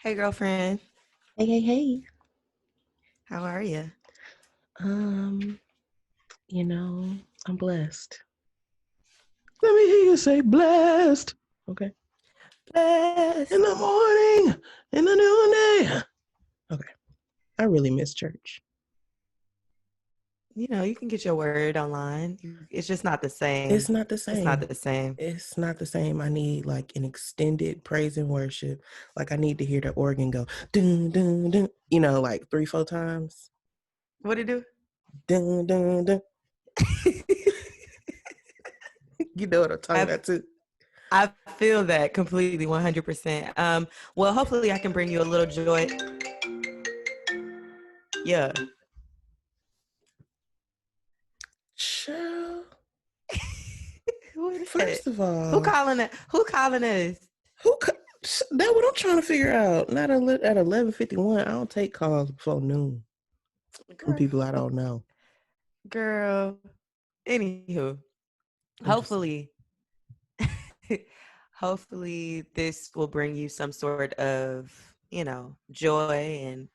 Hey, girlfriend. Hey, hey, hey. How are you? Um, you know, I'm blessed. Let me hear you say blessed. Okay. In Blessed. the morning, in the noonday. Okay. I really miss church. You can get your word online. It's just not the same. It's not the It's not same. the same. It's not the same. I need like an extended praise and worship. Like I need to hear the organ go dun dun dun. Like 3, 4 times. What it do? Dun dun dun. You know what I'm talking I about too. I feel that completely, 100%. Well, hopefully I can bring you a little joy. Yeah. Child. Who is that? First of Who all, calling it? Who calling us? Who? That what I'm trying to figure out. Not at 11:51. I don't take calls before noon from Girl, people I don't know. girl. Anywho, Interesting. hopefully, hopefully this will bring you some sort of, joy and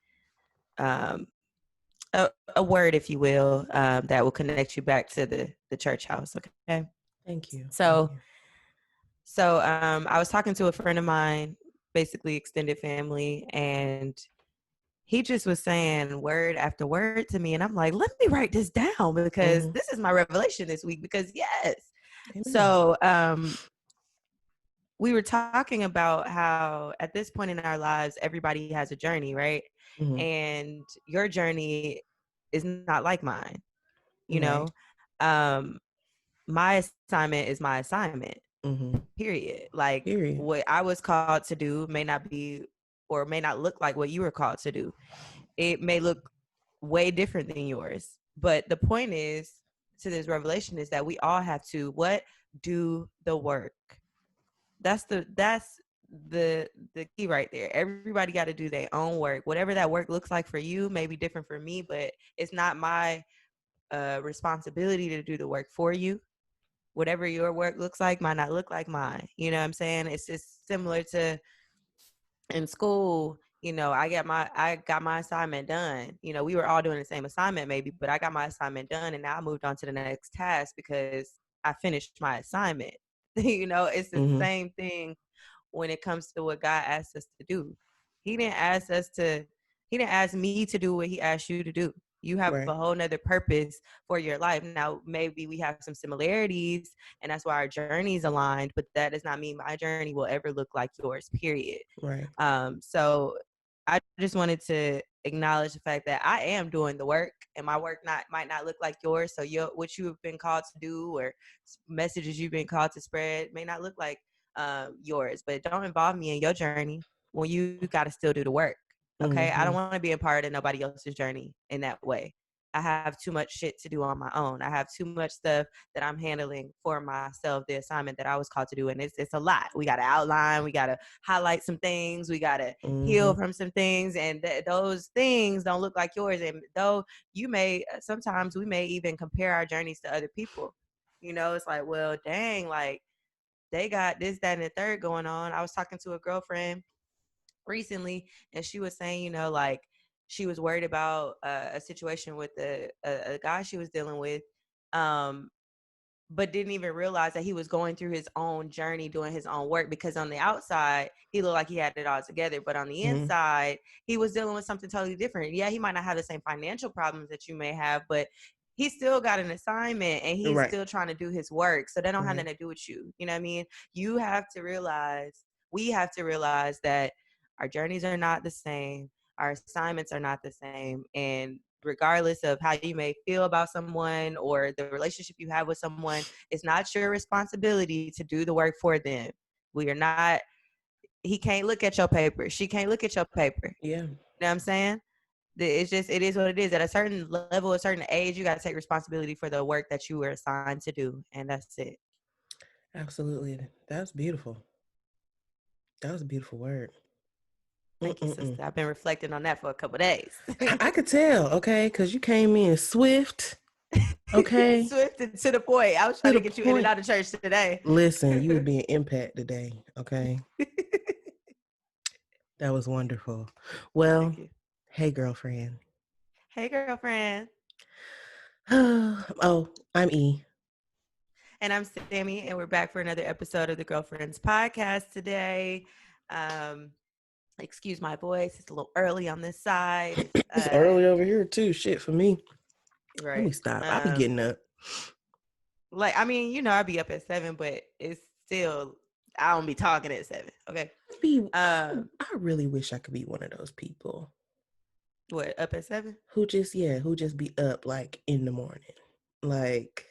um, a word, if you will, that will connect you back to the church house. Okay. Thank you. Thank So, you. I was talking to a friend of mine, basically extended family, and he just was saying word after word to me. And I'm like, let me write this down because Mm-hmm. this is my revelation this week because yes. Amen. So, we were talking about how at this point in our lives, everybody has a journey, right? Mm-hmm. And your journey is not like mine, you Right. know? Um, my assignment is my assignment, Mm-hmm. period. Like Period. what I was called to do may not be or may not look like what you were called to do. It may look way different than yours. But the point is to this revelation is that we all have to what? Do the work. That's the key right there. Everybody got to do their own work. Whatever that work looks like for you may be different for me, but it's not my responsibility to do the work for you. Whatever your work looks like might not look like mine. You know what I'm saying? It's just similar to in school. I got my assignment done. We were all doing the same assignment maybe, but I got my assignment done and now I moved on to the next task because I finished my assignment. It's the Mm-hmm. same thing when it comes to what God asked us to do. He didn't ask us to, he didn't ask me to do what he asked you to do. You have a Right. whole nother purpose for your life. Now, maybe we have some similarities and that's why our journeys aligned, but that does not mean my journey will ever look like yours, period. Right. So I just wanted to acknowledge the fact that I am doing the work and my work might not look like yours. So what you have been called to do or messages you've been called to spread may not look like yours, but don't involve me in your journey when you got to still do the work. Okay. I don't Mm-hmm. want to be a part of nobody else's journey in that way. I have too much shit to do on my own. I have too much stuff that I'm handling for myself, the assignment that I was called to do. And it's a lot. We got to outline, we got to highlight some things, we got to Mm-hmm. heal from some things. And those things don't look like yours. And though sometimes we may even compare our journeys to other people. It's like, well, dang, like they got this, that, and the third going on. I was talking to a girlfriend recently, and she was saying, like she was worried about a situation with a guy she was dealing with, um, but didn't even realize that he was going through his own journey, doing his own work. Because on the outside, he looked like he had it all together, but on the Mm-hmm. inside, he was dealing with something totally different. Yeah, he might not have the same financial problems that you may have, but he still got an assignment and he's Right. still trying to do his work. So they don't have Right. nothing to do with you. You know what I mean? You have to realize, we have to realize that our journeys are not the same. Our assignments are not the same. And regardless of how you may feel about someone or the relationship you have with someone, it's not your responsibility to do the work for them. We are not, he can't look at your paper. She can't look at your paper. Yeah. You know what I'm saying? It's just, it is what it is. At a certain level, a certain age, you got to take responsibility for the work that you were assigned to do. And that's it. Absolutely. That's beautiful. That was a beautiful word. Thank you, Mm-mm-mm. sister. I've been reflecting on that for a couple of days. I could tell, okay, because you came in swift, okay, Swift and to the point. I was to trying to the get you in and point. out of church today. Listen, you was being impact today, okay? That was wonderful. Thank Well, you. hey, girlfriend. Hey, girlfriend. Oh, I'm E. And I'm Sammy, and we're back for another episode of the Girlfriends podcast today. Um, excuse my voice; it's a little early on this side. It's It's early over here too. Shit for me. Let right. me stop. I be getting up. Like I mean, I'd be up at 7, but it's still I don't be talking at 7. Okay. Be Um, I really wish I could be one of those people what up at 7? who just be up like in the morning. Like,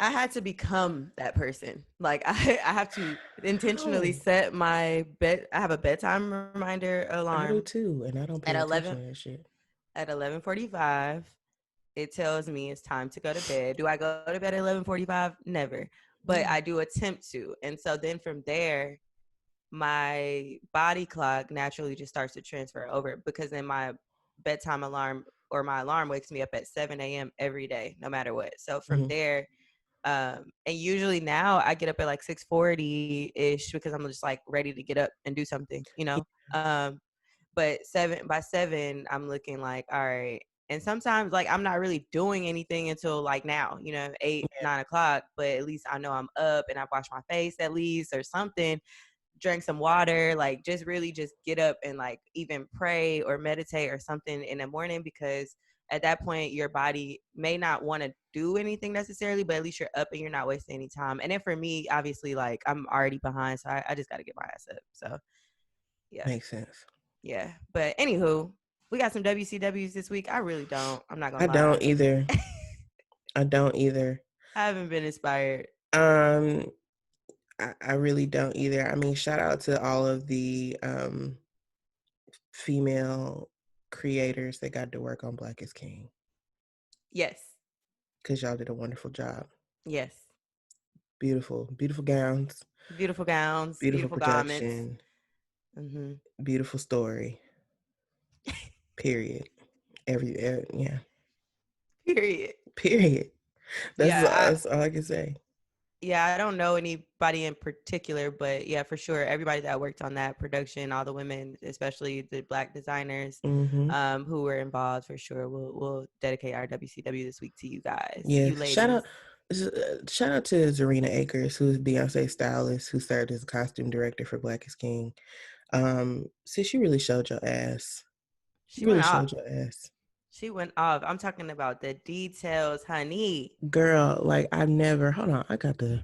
I had to become that person. Like I have to intentionally how? set my bed. I have a bedtime reminder I do alarm too, and I don't at pay attention 11 to that shit. at 11:45. It tells me it's time to go to bed. Do I go to bed at 11:45? Never, but No. I do attempt to. And so then from there, my body clock naturally just starts to transfer over because then my bedtime alarm or my alarm wakes me up at 7 a.m. every day, no matter what. So from Mm-hmm. there, and usually now I get up at like 6:40 ish because I'm just like ready to get up and do something. But 7 I'm looking like, all right. And sometimes like I'm not really doing anything until like now, 8, 9 o'clock, but at least I know I'm up and I've washed my face at least or something, drank some water, like just really just get up and like even pray or meditate or something in the morning because at that point your body may not want to do anything necessarily, but at least you're up and you're not wasting any time. And then for me, obviously, like I'm already behind, so I just got to get my ass up. So yeah, Makes sense. yeah. But anywho, we got some WCWs this week. I really don't. I'm not I gonna don't lie. either. I don't either. I haven't been inspired. Um, I really don't either. I mean, shout out to all of the female creators that got to work on Black is King Yes, because y'all did a wonderful job. yes. Beautiful, beautiful gowns, Beautiful gowns, beautiful beautiful garments. production, Mm-hmm. beautiful story. Period. Yeah. Period. Period. Yeah, That's all I can say. I don't know anybody in particular, but yeah, for sure, everybody that worked on that production, all the women, especially the Black designers, Mm-hmm. who were involved, for sure. We'll dedicate our WCW this week to you guys, Yeah. you ladies. Shout out to Zarina Akers, who's Beyonce's stylist, who served as costume director for Black is King. Sis, you really showed your ass. She You went really off. showed your ass. She went off. I'm talking about the details, honey. Girl, like hold on, I got to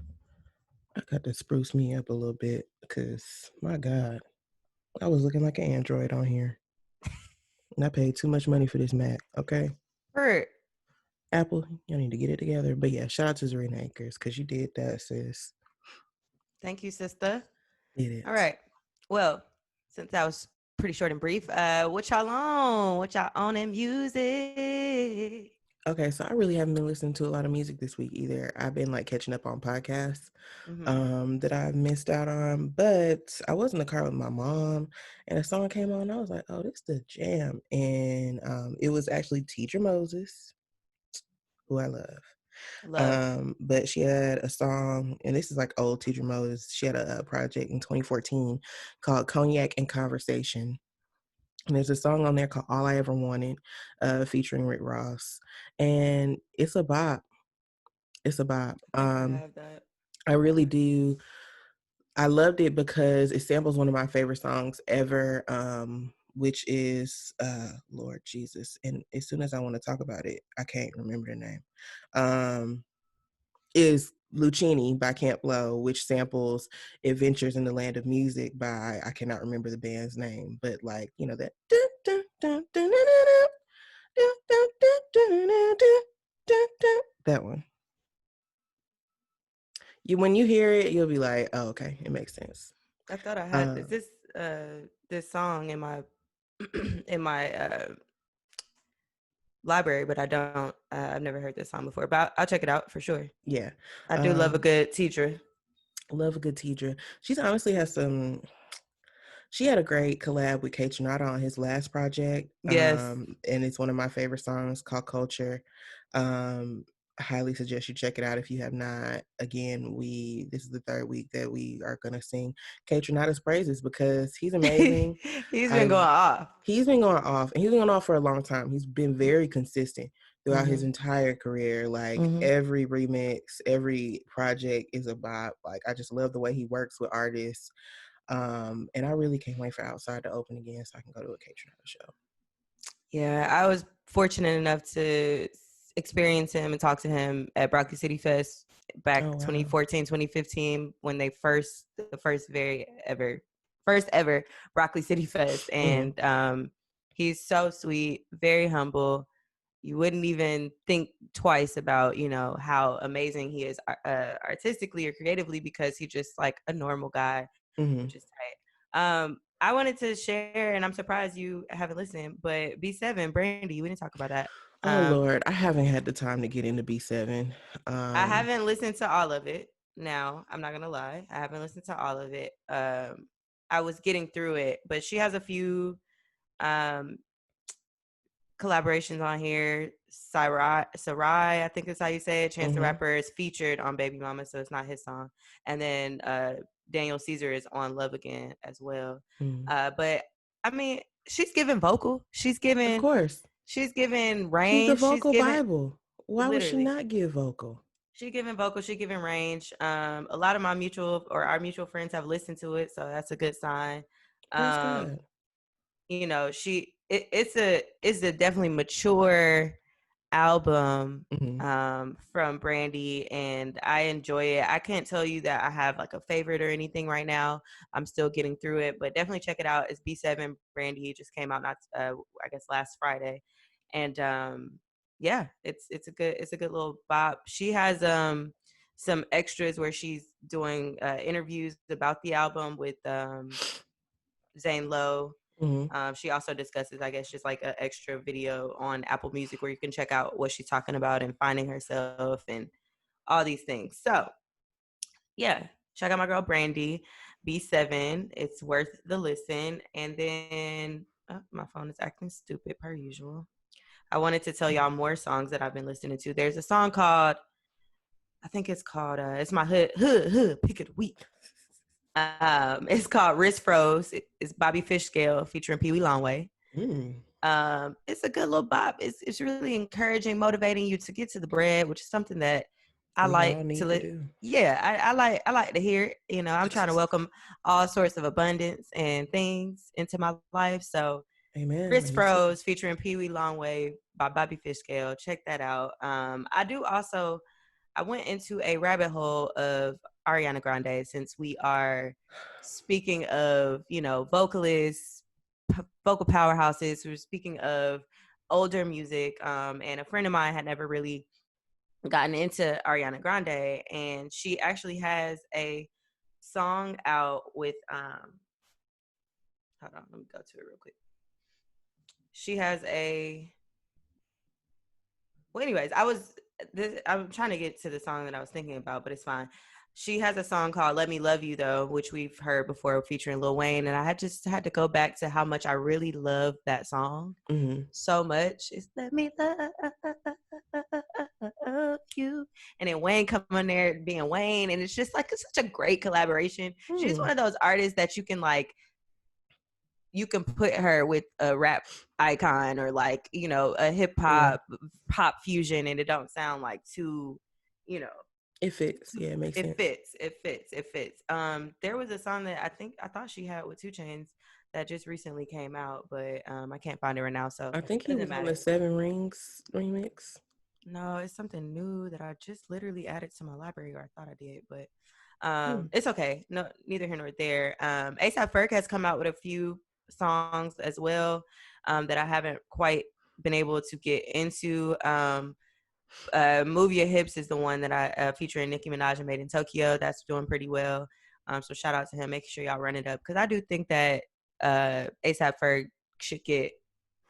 spruce me up a little bit because my God, I was looking like an android on here. And I paid too much money for this Mac, okay? Hurt. Apple, y'all need to get it together. But yeah, shout out to Zarina Akers because you did that, sis. Thank you, sister. Did All it. right. Well, since that was pretty short and brief, what y'all on? What y'all on in music? Okay, so I really haven't been listening to a lot of music this week either. I've been like catching up on podcasts Mm-hmm. that I missed out on. But I was in the car with my mom and a song came on. And I was like, oh, this is the jam. And it was actually Teacher Moses, who I love. Love. But she had a song, and this is like old Teacher Moses. She had a project in 2014 called Cognac and Conversation. And there's a song on there called All I Ever Wanted, featuring Rick Ross. And it's a bop. It's a bop. I think I have that. I really do. I loved it because it samples one of my favorite songs ever, which is Lord Jesus. And as soon as I want to talk about it, I can't remember the name. Is Lucchini by Camp Lo, which samples Adventures in the Land of Music by, I cannot remember the band's name, but like, that. That one. When you hear it, you'll be like, oh, okay, it makes sense. I thought I had Uh, this song in my in my library, but I don't. I've never heard this song before, but I'll check it out for sure. yeah. I do love a good teacher. Love a good teacher. She's honestly has some. She had a great collab with K Tronada on his last project, Yes. and it's one of my favorite songs called Culture. I highly suggest you check it out if you have not. Again, this is the third week that we are gonna sing Kaytranada's praises because he's amazing. He's been I've going off. He's been going off, and he's been going off for a long time. He's been very consistent throughout his Mm-hmm. entire career. Like Mm-hmm. every remix, every project is a bop. Like I just love the way he works with artists. And I really can't wait for Outside to open again so I can go to a K-Tronada show. Yeah, I was fortunate enough to experience him and talk to him at Broccoli City Fest Oh back wow. 2014, 2015 when they the first ever Broccoli City Fest. Mm-hmm. And he's so sweet, very humble. You wouldn't even think twice about, how amazing he is artistically or creatively because he's just like a normal guy, Mm-hmm. which is tight. I wanted to share, and I'm surprised you haven't listened, but B7, Brandy, we didn't talk about that. Oh Lord, I haven't had the time to get into B7. I haven't listened to all of it. Now, I'm not gonna lie, I haven't listened to all of it. I was getting through it, but she has a few um, collaborations on here. Sarai, I think is how you say it. Chance the Mm-hmm. Rapper is featured on Baby Mama, so it's not his song. And then Daniel Caesar is on Love Again as well. Mm-hmm. But I mean, she's giving vocal. Of course. She's giving She's the range. She's vocal giving Bible. Why would she literally. not give vocal? She giving vocal. She giving range. A lot of our mutual friends have listened to it, so that's a good sign. Praise Um, God. it's a definitely mature album Mm-hmm. from Brandy, and I enjoy it. I can't tell you that I have like a favorite or anything right now. I'm still getting through it, but definitely check it out. It's B7 Brandy. It just came out not I guess last Friday, and yeah, it's a good little bop. She has some extras where she's doing interviews about the album with Zane Lowe. Mm-hmm. She also discusses, I guess, just like an extra video on Apple Music where you can check out what she's talking about and finding herself and all these things. So, yeah, check out my girl Brandy, B7. It's worth the listen. And then my phone is acting stupid per usual. I wanted to tell y'all more songs that I've been listening to. There's a song called, I think it's called, it's my hood pick of the week. It's called Wrist Froze. It's Bobby Fishscale featuring Pee Wee Longway. Mm. It's a good little bop. It's really encouraging, motivating you to get to the bread, which is something that I We like all need to to do. yeah, I like to hear it. I'm trying to welcome all sorts of abundance and things into my life. So Amen. Chris Me too. Froze featuring Pee Wee Longway by Bobby Fishscale. Check that out. I went into a rabbit hole of Ariana Grande since we are speaking of, vocalists, vocal powerhouses. We're speaking of older music. And a friend of mine had never really gotten into Ariana Grande. And she actually has a song out with, hold on, let me go to it real quick. She has anyways, I'm trying to get to the song that I was thinking about, but it's fine. She has a song called Let Me Love You though, which we've heard before featuring Lil Wayne. And I had to go back to how much I really love that song Mm-hmm. so much. It's Let Me Love You. And then Wayne come on there being Wayne. And it's just like it's such a great collaboration. She's one Mm. of those artists that you can put her with a rap icon or like a hip Yeah. hop pop fusion and it don't sound like too you know It fits. Yeah, it makes it sense. fits there was a song that I thought she had with 2 Chainz that just recently came out, but I can't find it right now, so I think it he doesn't was on the matter. Seven Rings remix. No, it's something new that I just literally added to my library, or I thought I did, but Hmm. it's okay. No, neither here nor there. ASAP Ferg has come out with a few songs as well that I haven't quite been able to get into. Move Your Hips is the one that I featuring Nicki Minaj and Made in Tokyo. That's doing pretty well. So shout out to him. Make sure y'all run it up because I do think that ASAP Ferg should get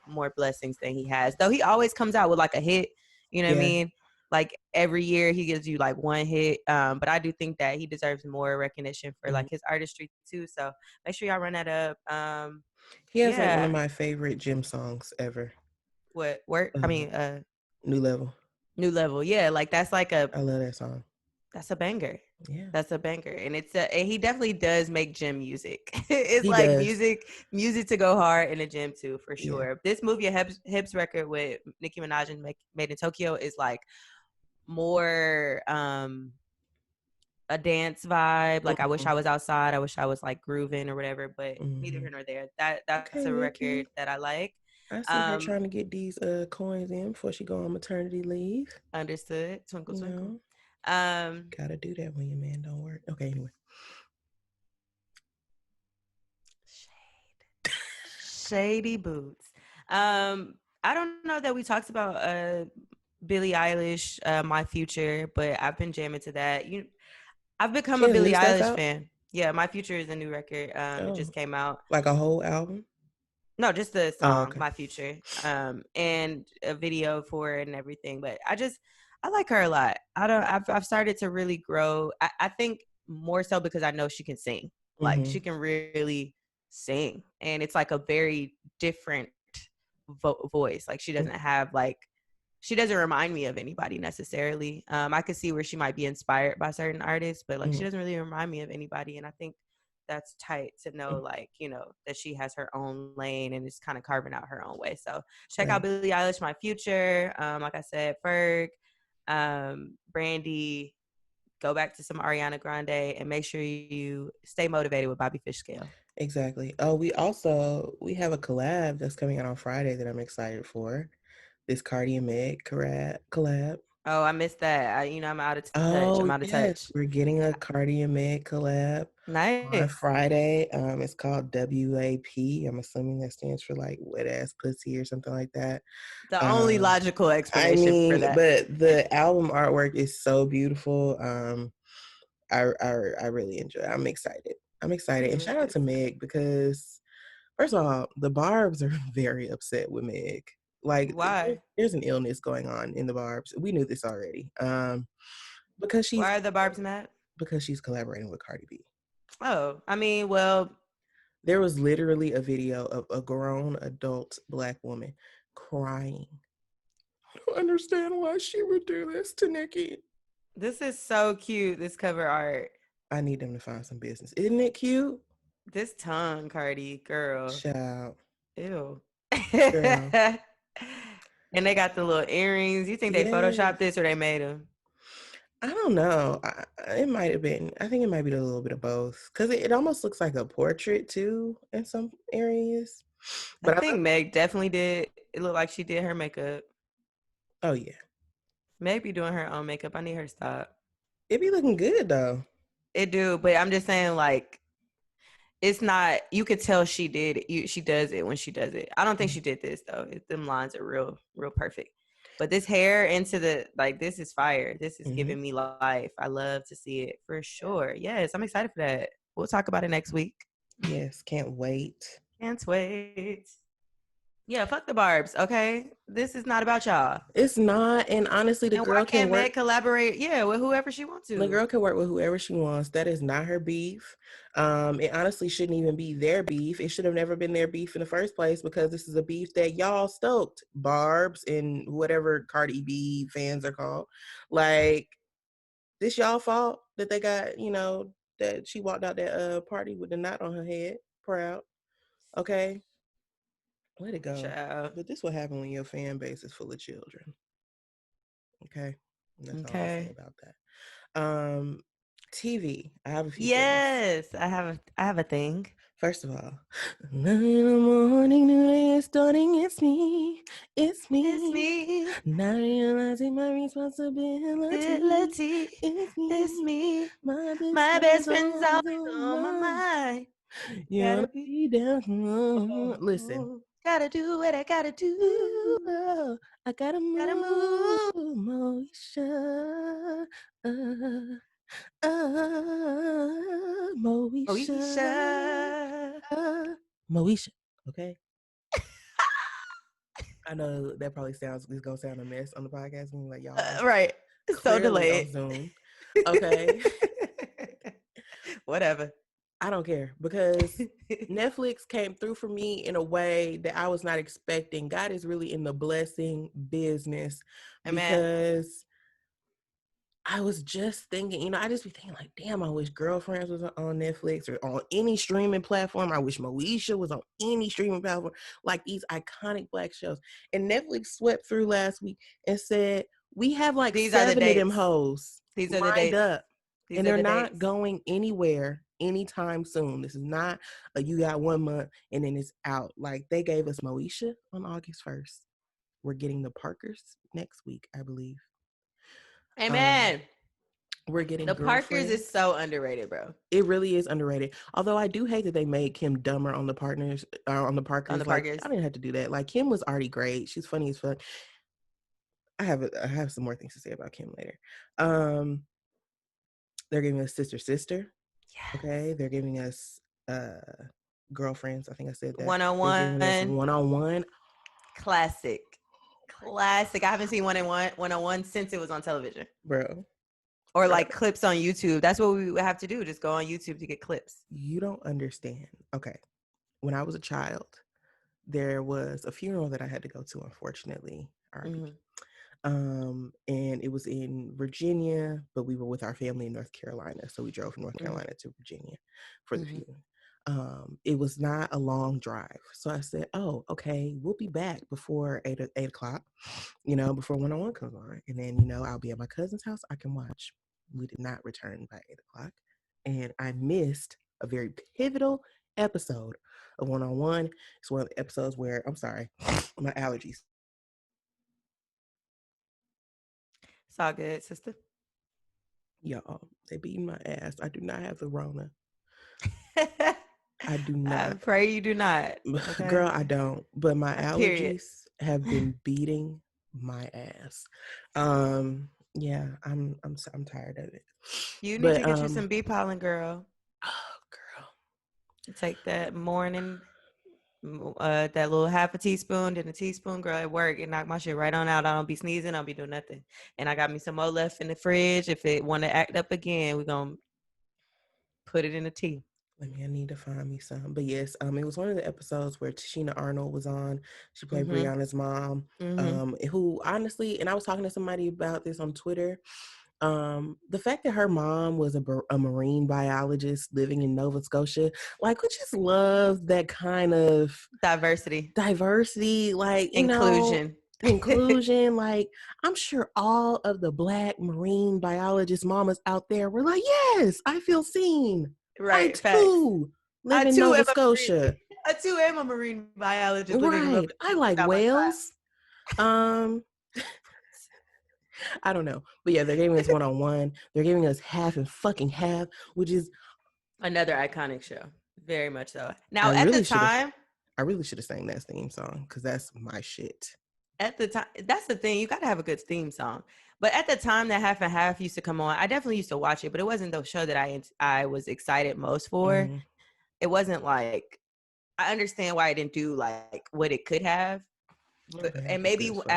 more blessings than he has. Though he always comes out with like a hit, you know what I Yeah. mean? Like every year he gives you like one hit. But I do think that he deserves more recognition for Mhm. like his artistry too. So make sure y'all run that up. He has like one of Yeah. my favorite gym songs ever. What work? I Uh, mean, New Level. New Level. Yeah, like I love that song. that's a banger. Yeah, That's a banger, and and he definitely does make gym music. It's he like does. music to go hard in the gym too, for Yeah. sure. This movie, a Hips record with Nicki Minaj and Made in Tokyo, is like more a dance vibe. Like I wish Mhm. I was outside. I wish I was like grooving or whatever. But neither here Mhm. nor there. That's Okay, a record Nikki. that I like. I see her Um, trying to get these coins in before she go on maternity leave. Understood. Twinkle You twinkle. know, Um, gotta do that when your man don't work. Okay, anyway. Shady boots. I don't know that we talked about Billie Eilish, My Future, but I've been jamming to that. I've become She a has Billie new stuff Eilish out. fan. Yeah, My Future is a new record. It Oh, just came out. like a whole album. No, just the Oh, song, okay. My Future, and a video for it and everything. But I like her a lot. I've started to really grow. I think more so because I know she can sing. Like Mm-hmm. she can really sing, and it's like a very different voice. Like she doesn't remind me of anybody necessarily. I could see where she might be inspired by certain artists, but like she Mm-hmm. doesn't really remind me of anybody. And I think that's tight to know, like, that she has her own lane and is kind of carving out her own way. So check out Right. Billie Eilish, My Future. Like I said, Ferg, Brandy. Go back to some Ariana Grande and make sure you stay motivated with Bobby Fish Scale. Exactly. Oh, we have a collab that's coming out on Friday that I'm excited for. This Cardi and Meg collab. Oh, I missed that. I'm out of touch. Oh I'm out of yes, touch. we're getting a Cardi and Meg collab on Nice. Friday. It's called WAP. I'm assuming that stands for like wet ass pussy or something like that. The only Um, logical I explanation for mean, that. but the album artwork is so beautiful. I really enjoy it. I'm excited. I'm excited. And shout out Good to stuff. Meg because first of all, the Barbs are very upset with Meg. Like Why? there's an illness going on in the Barbs. We knew this already. Because she's Why are the Barbs mad? because she's collaborating with Cardi B. Oh, I mean, well, There was literally a video of a grown adult black woman crying. I don't understand why she would do this to Nicki. this is so cute. This cover art. I need them to find some business. Isn't it cute? This tongue, Cardi, girl. Child. Ew. Girl. And they got the little earrings. You think they photoshopped Yes. this or they made them? I don't know. It might have been. I think it might be a little bit of both because it almost looks like a portrait too in some areas. I But I think love. Meg definitely did. It looked like she did her makeup. Oh yeah, Meg be doing her own makeup. I need her to stop. it be looking good though. It do, but I'm just saying, like, it's not. You could tell she did it. She does it when she does it. I don't think she did this though. Them lines are real perfect. But this hair into the like, this is fire. This is Mm-hmm. giving me life. I love to see it for sure. Yes, I'm excited for that. We'll talk about it next week. Yes, can't wait. Can't wait. Yeah, fuck the Barbs. Okay, this is not about y'all. It's not, and honestly, And why can't Meg collaborate? Yeah, with whoever she wants The to. girl can work with whoever she wants. That is not her beef. It honestly shouldn't even be their beef. It should have never been their beef in the first place because this is a beef that y'all stoked. Barbs and whatever Cardi B fans are called. Like, this y'all fault that they got, that she walked out that party with the knot on her head. Proud. Okay. Let it go. Child. But this what happened when your fan base is full of children. Okay. That's all I'll say Okay. about that. TV. I have a few things. Yes, I have a thing. First of all, 9 in the morning, new day is starting. It's me. It's It's me. me. Not realizing my responsibility. Ability. It's It's me. me. My best My best friend's friend's always always on on my mine. mind. You Gotta wanna be. be down. Listen. Oh, gotta do what I gotta do. Ooh, I gotta Gotta move, move. Moesha. Moesha. Moesha. Moesha. Okay. I know that probably it's gonna sound a mess on the podcast. Meaning like y'all are Right. So clearly on delayed. Zoom. Okay. Whatever. I don't care because Netflix came through for me in a way that I was not expecting. God is really in the blessing business Amen. because I was just thinking, I just be thinking like, damn, I wish Girlfriends was on Netflix or on any streaming platform. I wish Moesha was on any streaming platform, like these iconic Black shows. And Netflix swept through last week and said, we have like These are the 7 of them dates. hoes These are the lined dates. up, These and are they're the not dates. going anywhere anytime soon. This is not you got 1 month and then it's out. Like they gave us Moesha on August 1st. We're getting the Parkers next week, I believe. Um, Amen. we're getting The Parkers is Girlfriends. so underrated, bro. It really is underrated. Although I do hate that they made Kim dumber on the partners, on the On the Parkers. Like I Parkers. didn't have to do that. Like Kim was already great. She's funny as fuck. I have some more things to say about Kim later. Um, they're giving us Sister Sister. Okay, Yes. they're giving us uh Girlfriends. I think I said that. One on They're giving us one. One on One. Classic. Classic. I haven't seen one on one since it was on television. Bro, Or bro, like clips on YouTube. That's what we would have to do. Just go on YouTube to get clips. you don't understand. Okay, when I was a child, there was a funeral that I had to go to. Unfortunately, RB. Mm-hmm. And it was in Virginia, but we were with our family in North Carolina. So we drove from North Carolina to Virginia for the Mm-hmm. funeral. It was not a long drive. So I said, oh, okay, we'll be back before 8 o'clock, before 101 comes on. And then, I'll be at my cousin's house. I can watch. We did not return by 8 o'clock. And I missed a very pivotal episode of 101. It's one of the episodes where, I'm sorry, my allergies. It's all good, sister. Y'all, they beating my ass. I do not have the Rona. I do I not. pray you do not. Okay. Girl, I don't. But my Period. allergies have been beating my ass. Yeah, I'm tired of it. You need But to get you some bee pollen, girl. oh girl. Take that morning, that little half a teaspoon, then a teaspoon, girl, at work. It knock my shit right on out. I don't be sneezing. I don't be doing nothing. And I got me some more left in the fridge. If it want to act up again, we're going to put it in a tea. I need to find me some. But yes, it was one of the episodes where Tashina Arnold was on. She played Mm-hmm. Brianna's mom. Mm-hmm. Who honestly, and I was talking to somebody about this on Twitter. The fact that her mom was a marine biologist living in Nova Scotia, like we just love that kind of Diversity. diversity, like, Inclusion. inclusion. Like, I'm sure all of the Black marine biologist mamas out there were like, yes, I feel seen. I Right. Facts. too live I in too Nova am a marine. Scotia. I too am a marine biologist living in Nova Right. I Scotia like without my child. whales. Um, I don't know. But yeah, they're giving us 1 on 1. They're giving us half and fucking half, which is Another iconic show. Very much so. I Now, really should have I really should have sang that theme song because that's my shit. at the time, that's the thing. You got to have a good theme song. But at the time that Half and Half used to come on, I definitely used to watch it, but it wasn't the show that I was excited most for. Mm-hmm. It wasn't like, I understand why I didn't do like what it could have. Half and And half was maybe good as fuck.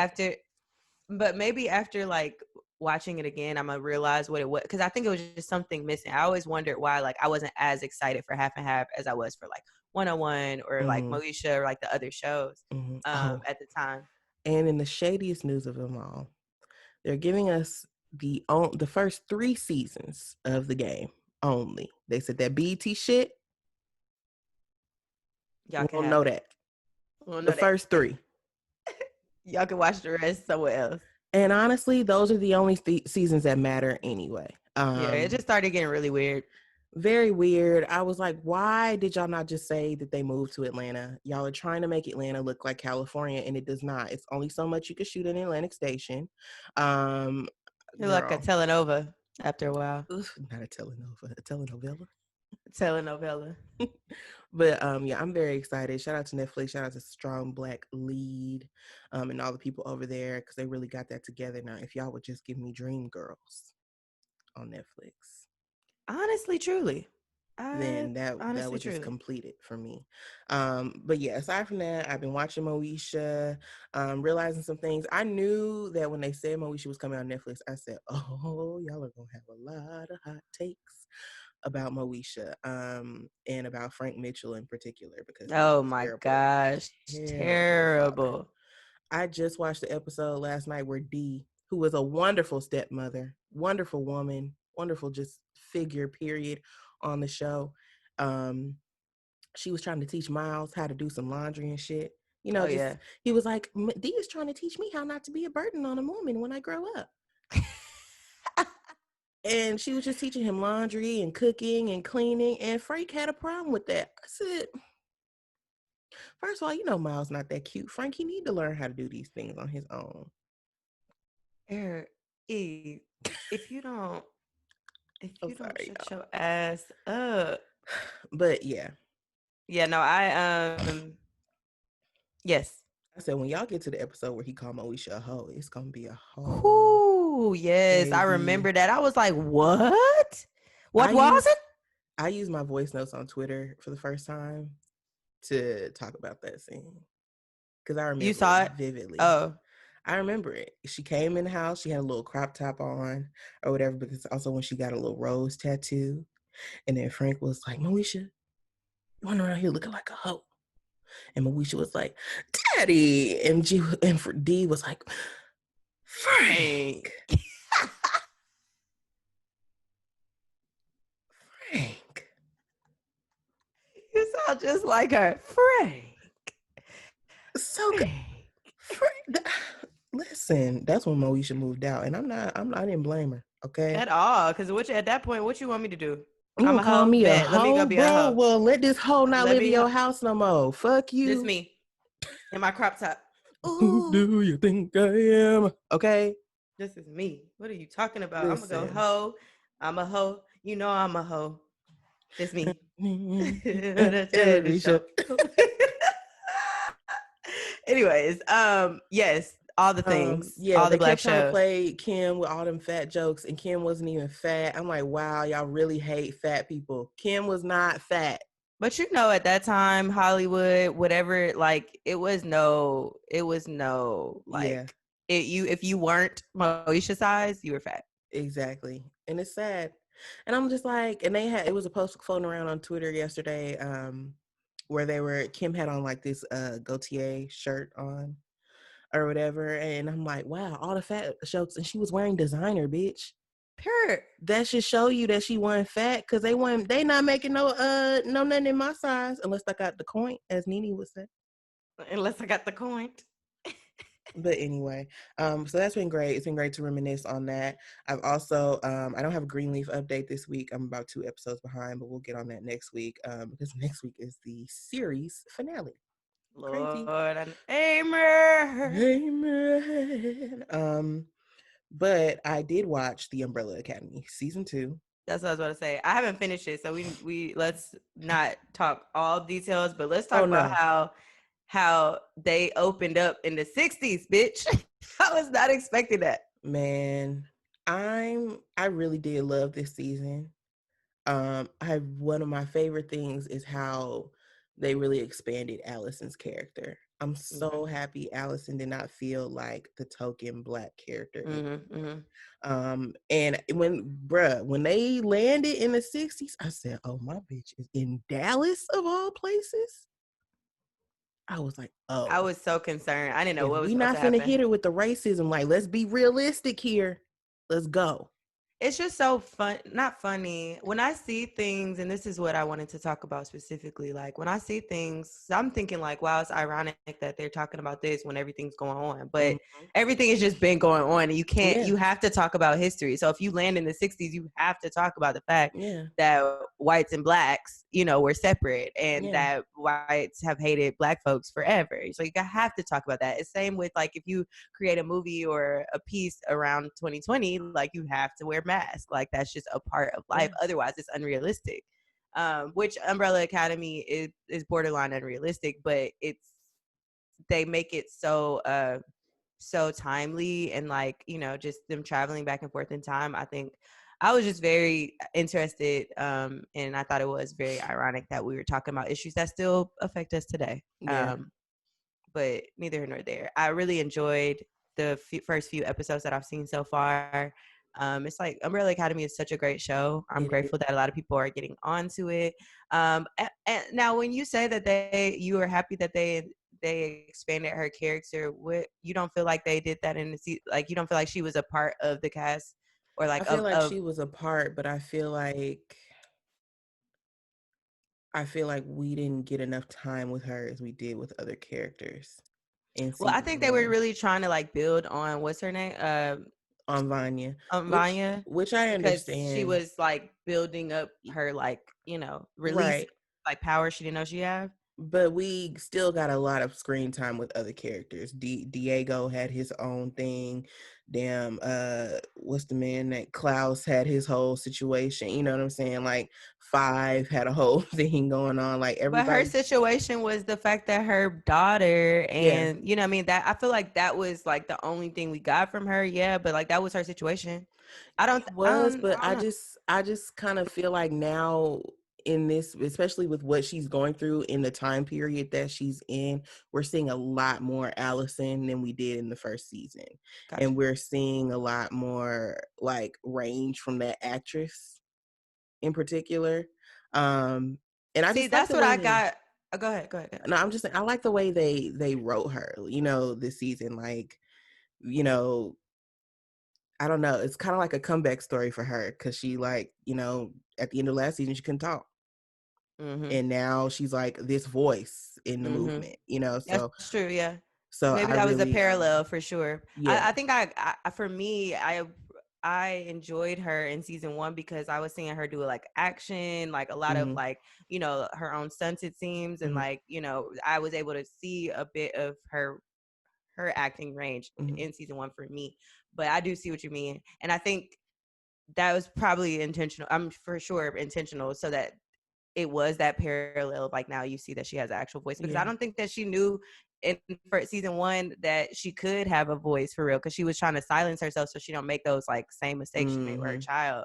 after like watching it again, I'm gonna realize what it was, because I think it was just something missing. I always wondered why like I wasn't as excited for Half and Half as I was for like 101 or like Mm-hmm. Moesha or like the other shows Mm-hmm. Oh, at the time. and in the shadiest news of them all, they're giving us the first 3 seasons of the game only. They said that BET shit, Y'all we can don't have know it. that. We don't The know that. first 3. Y'all can watch the rest somewhere else. And honestly, those are the only seasons that matter anyway. Yeah, it just started getting really weird. Very weird. I was like, why did y'all not just say that they moved to Atlanta? Y'all are trying to make Atlanta look like California, and it does not. It's only so much you can shoot in Atlantic Station. You're like a Girl, telenova after a while. not a telenovela. Telenovela. But yeah, I'm very excited. Shout out to Netflix. Shout out to Strong Black Lead, and all the people over there because they really got that together. Now, if y'all would just give me Dream Girls on Netflix, Honestly, truly. then that Honestly, would just truly. complete it for me. But yeah, aside from that, I've been watching Moesha, realizing some things. I knew that when they said Moesha was coming on Netflix, I said, oh, y'all are gonna have a lot of hot takes. about Moesha, and about Frank Mitchell in particular, because he was Oh my terrible, gosh, terrible father. terrible. I just watched the episode last night where Dee, who was a wonderful stepmother, wonderful woman, wonderful just figure, period, on the show. Um, she was trying to teach Miles how to do some laundry and shit. You know, Oh just yeah. he was like, Dee is trying to teach me how not to be a burden on a woman when I grow up. And she was just teaching him laundry and cooking and cleaning. And Frank had a problem with that. I said, first of all, you know Miles not that cute. Frank, he need to learn how to do these things on his own. Er, E, if you don't if I'm you don't sorry, shut y'all. your ass up. But yeah, Yeah, no, yes. I said when y'all get to the episode where he called Moesha a hoe, it's gonna be a hoe, Whoo, yes, I baby. remember that. I was like, what? I What was use it? I use my voice notes on Twitter for the first time to talk about that scene because I You remember it saw it? vividly. Oh, I remember it. She came in the house. She had a little crop top on or whatever, because also when she got a little rose tattoo. And then Frank was like, Moesha, you run around here looking like a hoe. And Moesha was like, Daddy. And D was like, hey. Frank. Frank. You sound just like her. Frank. So good. Frank. Frank. Listen, that's when Moesha moved out. And I didn't blame her. Okay. At all. Because at that point, what you want me to do? You I'm gonna a call hoe? me a Bet. Let me go hoe, be a bro? hoe. Well, let this hoe not Let live in me your house no more. Fuck just you. me in my crop top. Who Ooh. do you think I am? Okay. This is me. What are you talking about? I'm gonna go Listen. hoe. I'm a hoe. You know I'm a hoe. This me. That's the Alicia. show. Anyways, yes, all the things, Yeah, all the they black kept trying to shows. play Kim with all them fat jokes, and Kim wasn't even fat. I'm like, wow, y'all really hate fat people. Kim was not fat. But at that time, Hollywood, whatever, like it was no Yeah, like if you weren't Moesha size, you were fat. exactly. And it's sad. And I'm just like, and it was a post floating around on Twitter yesterday, where Kim had on like this Gautier shirt on or whatever. And I'm like, wow, all the fat jokes. And she was wearing designer, bitch. Pure. That should show you that she wasn't fat, because they not making no nothing in my size unless I got the coin, as Nene would say. Unless I got the coin. But anyway, so that's been great. It's been great to reminisce on that. I've also I don't have a Greenleaf update this week. I'm about 2 episodes behind, but we'll get on that next week, because next week is the series finale. Crazy. Lord, an Amer. Amen. But I did watch The Umbrella Academy season 2. That's what I was about to say. I haven't finished it, so we let's not talk all details, but let's Oh talk about no, how they opened up in the 60s, bitch. I was not expecting that. man, I really did love this season. One of my favorite things is how they really expanded Allison's character. I'm so Mm-hmm. happy Allison did not feel like the token Black character Mm-hmm, anymore. mm-hmm. And when they landed in the 60s, I said, oh, my bitch is in Dallas of all places. I was like, I oh, was so concerned. I didn't know if what was we about not to finna happen. hit her with the racism, like, let's be realistic here. Let's go. It's just so fun, not funny. When I see things, and this is what I wanted to talk about specifically, like when I see things, I'm thinking like, wow, it's ironic that they're talking about this when everything's going on. But Mhm. everything has just been going on, and Yeah, you have to talk about history. So if you land in the 60s, you have to talk about the fact yeah, that whites and blacks, were separate, and yeah, that whites have hated black folks forever. So you have to talk about that. It's same with like if you create a movie or a piece around 2020, like you have to wear masks. Like that's just a part of life. yeah, Otherwise, it's unrealistic. Which Umbrella Academy is borderline unrealistic, but they make it so timely, and like just them traveling back and forth in time. I think I was just very interested, and I thought it was very ironic that we were talking about issues that still affect us today. yeah. But neither here nor there. I really enjoyed the first few episodes that I've seen so far. It's like Umbrella Academy is such a great show. I'm It is. grateful that a lot of people are getting onto it. And now when you say that you are happy that they expanded her character, what, you don't feel like they did that in like, you don't feel like she was a part of the cast, or I like feel like of she was a part, but I feel like we didn't get enough time with her as we did with other characters in well, I season think they were one really trying to like build on, what's her name, on Vanya, which Vanya, which I because she understand. was like building up her, like, release, Right. like, power she didn't know she had. But we still got a lot of screen time with other characters. Diego had his own thing. Damn, what's the man that Klaus had his whole situation. You know what I'm saying? Like Five had a whole thing going on. Like But her everybody, situation was the fact that her daughter, yeah, and what I mean, that I feel like that was like the only thing we got from her. Yeah, but like that was her situation. it was. But I don't I know. just, I just kind of feel like now in this, especially with what she's going through in the time period that she's in, we're seeing a lot more Allison than we did in the first season, Gotcha. and we're seeing a lot more like range from that actress in particular. Um, and I See, just like that's the what way I they. got. Go ahead. Go ahead. Go ahead. No, I'm just saying I like the way they wrote her. This season, like you know, I don't know. It's kind of like a comeback story for her because she at the end of last season she couldn't talk, Mhm. and now she's like this voice in the Mhm. movement. You know, That's so true. Yeah. so Maybe I that was a really parallel for sure. yeah. I think for me, I enjoyed her in season one because I was seeing her do like action, like a lot of Hmm. like, her own stunts, it seems. And Hmm. like, I was able to see a bit of her acting range Hmm. in season one for me. But I do see what you mean. And I think that was probably intentional. I'm for sure intentional, so that it was that parallel. Like now you see that she has an actual voice, because I Yeah. don't think that she knew in for season one that she could have a voice for real, because she was trying to silence herself so she don't make those like same mistakes she made with her Hmm. child.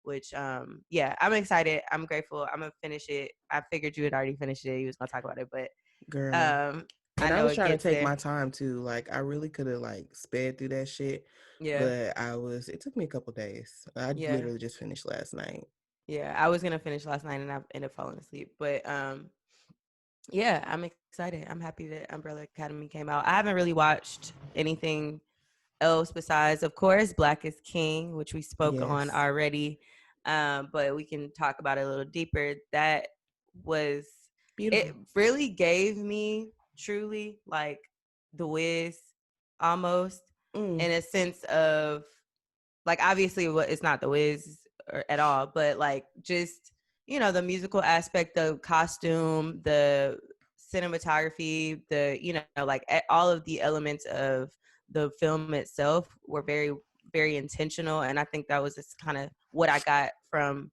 Which yeah, I'm excited. I'm grateful. I'm gonna finish it. I figured you had already finished it. You was gonna talk about it, but Girl. um I And I know was it trying to gets take there. my time too. Like I really could have like sped through that shit, Yeah, but it took me a couple days. I yeah, literally just finished last night. yeah. I was gonna finish last night and I ended up falling asleep. But yeah, I'm excited. I'm happy that Umbrella Academy came out. I haven't really watched anything else besides, of course, Black is King, which we spoke on Yes. already. But we can talk about it a little deeper. That was, it Beautiful. really gave me truly like The Wiz almost, Mm. in a sense of, like, obviously it's not The Wiz at all, but like just, the musical aspect, the costume, the cinematography, the, like all of the elements of the film itself were very, very intentional. And I think that was just kind of what I got from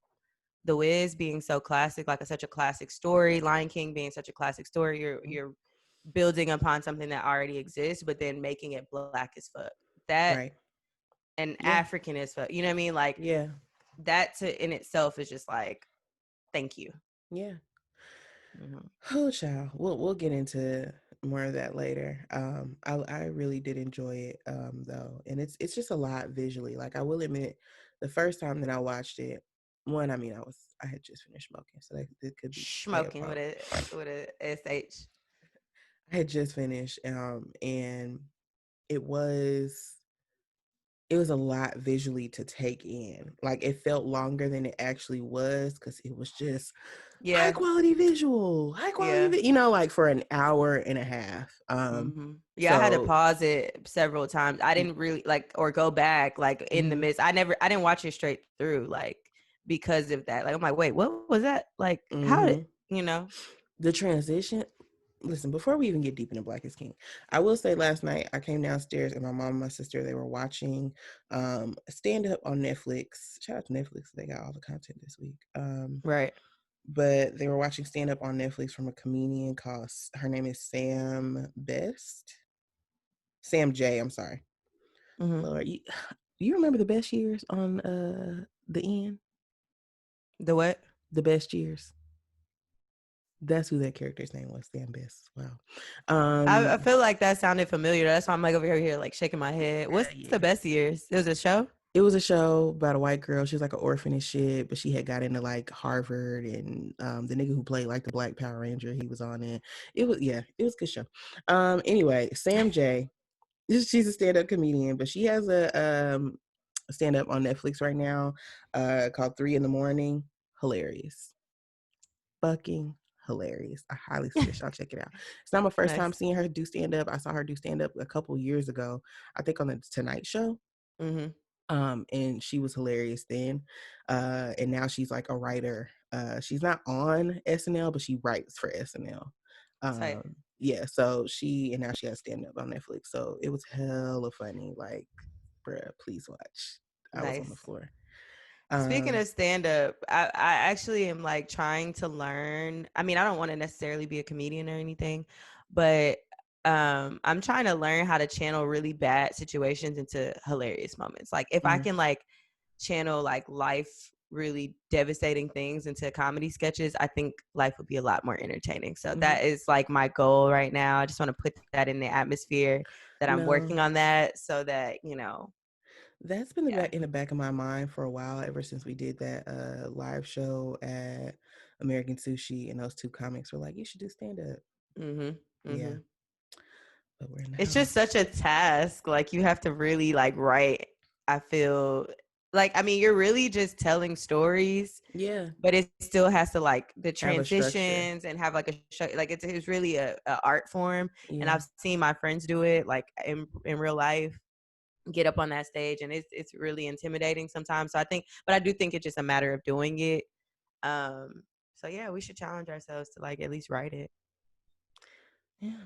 The Wiz being so classic, like such a classic story. Lion King being such a classic story. You're building upon something that already exists, but then making it black as fuck. That, Right. and Yeah. African as fuck. You know what I mean? Like Yeah. that in itself is just like, thank you. Yeah. Mm-hmm. Oh, child. We'll get into more of that later. I really did enjoy it, though, and it's just a lot visually. Like I will admit, the first time that I watched it, one, I mean, I had just finished smoking, so that it could be play a Smoking part. with a sh. I had just finished, and it was it was a lot visually to take in. Like it felt longer than it actually was because it was just high Yeah, quality visual, high quality, yeah. like for an hour and a half. Mm-hmm. Yeah, I had to So, pause it several times. I didn't really like, or go back like in the mm-hmm, midst. I didn't watch it straight through, like, because of that. Like I'm like, wait, what was that? Like how did mm-hmm. you know? The transition. Listen, before we even get deep into Black is King, I will say last night I came downstairs and my mom and my sister, they were watching stand up on Netflix. Shout out to Netflix, they got all the content this week. Right. But they were watching stand up on Netflix from a comedian called, her name is Sam J. I'm sorry, Mm-hmm. Lord. You remember the best years on the end, The what? the best years. That's who that character's name was, Sam Best. Wow. I feel like that sounded familiar. That's why I'm like over here like shaking my head. What's Yeah, the best years? It was a show. It was a show about a white girl. She was like an orphan and shit, but she had got into like Harvard, and the nigga who played like the Black Power Ranger, he was on it. It was, yeah, it was a good show. Anyway, Sam J, she's a stand-up comedian, but she has a stand-up on Netflix right now, called 3 in the Morning. Hilarious. Fucking hilarious. I highly suggest y'all check it out. It's not my first time Nice. seeing her do stand-up. I saw her do stand-up a couple years ago, I think on the Tonight Show. Mm-hmm. And she was hilarious then. And now she's like a writer. She's not on SNL, but she writes for SNL. Tight. Yeah, so now she has stand up on Netflix. So it was hella funny. Like, bruh, please watch. I was on the Nice. floor. Speaking Um, of stand up, I actually am like trying to learn. I mean, I don't want to necessarily be a comedian or anything, but I'm trying to learn how to channel really bad situations into hilarious moments. Like if I mm, can like channel like life really devastating things into comedy sketches, I think life would be a lot more entertaining. So mhm. that is like my goal right now. I just want to put that in the atmosphere that I'm No, working on that so that, you know, that's been yeah. in the back of my mind for a while, ever since we did that live show at American Sushi, and those two comics were like, you should do stand up. Mhm. Yeah, Mhm. but we're in the It's just house. such a task. Like you have to really like write. I feel like I mean you're really just telling stories, Yeah, but it still has to like the have a structure. transitions and have like a like it's really a art form. And Yeah. I've seen my friends do it like in real life, get up on that stage, and it's really intimidating sometimes. So I think, but I do think it's just a matter of doing it. Um. So yeah, we should challenge ourselves to like at least write it. Yeah.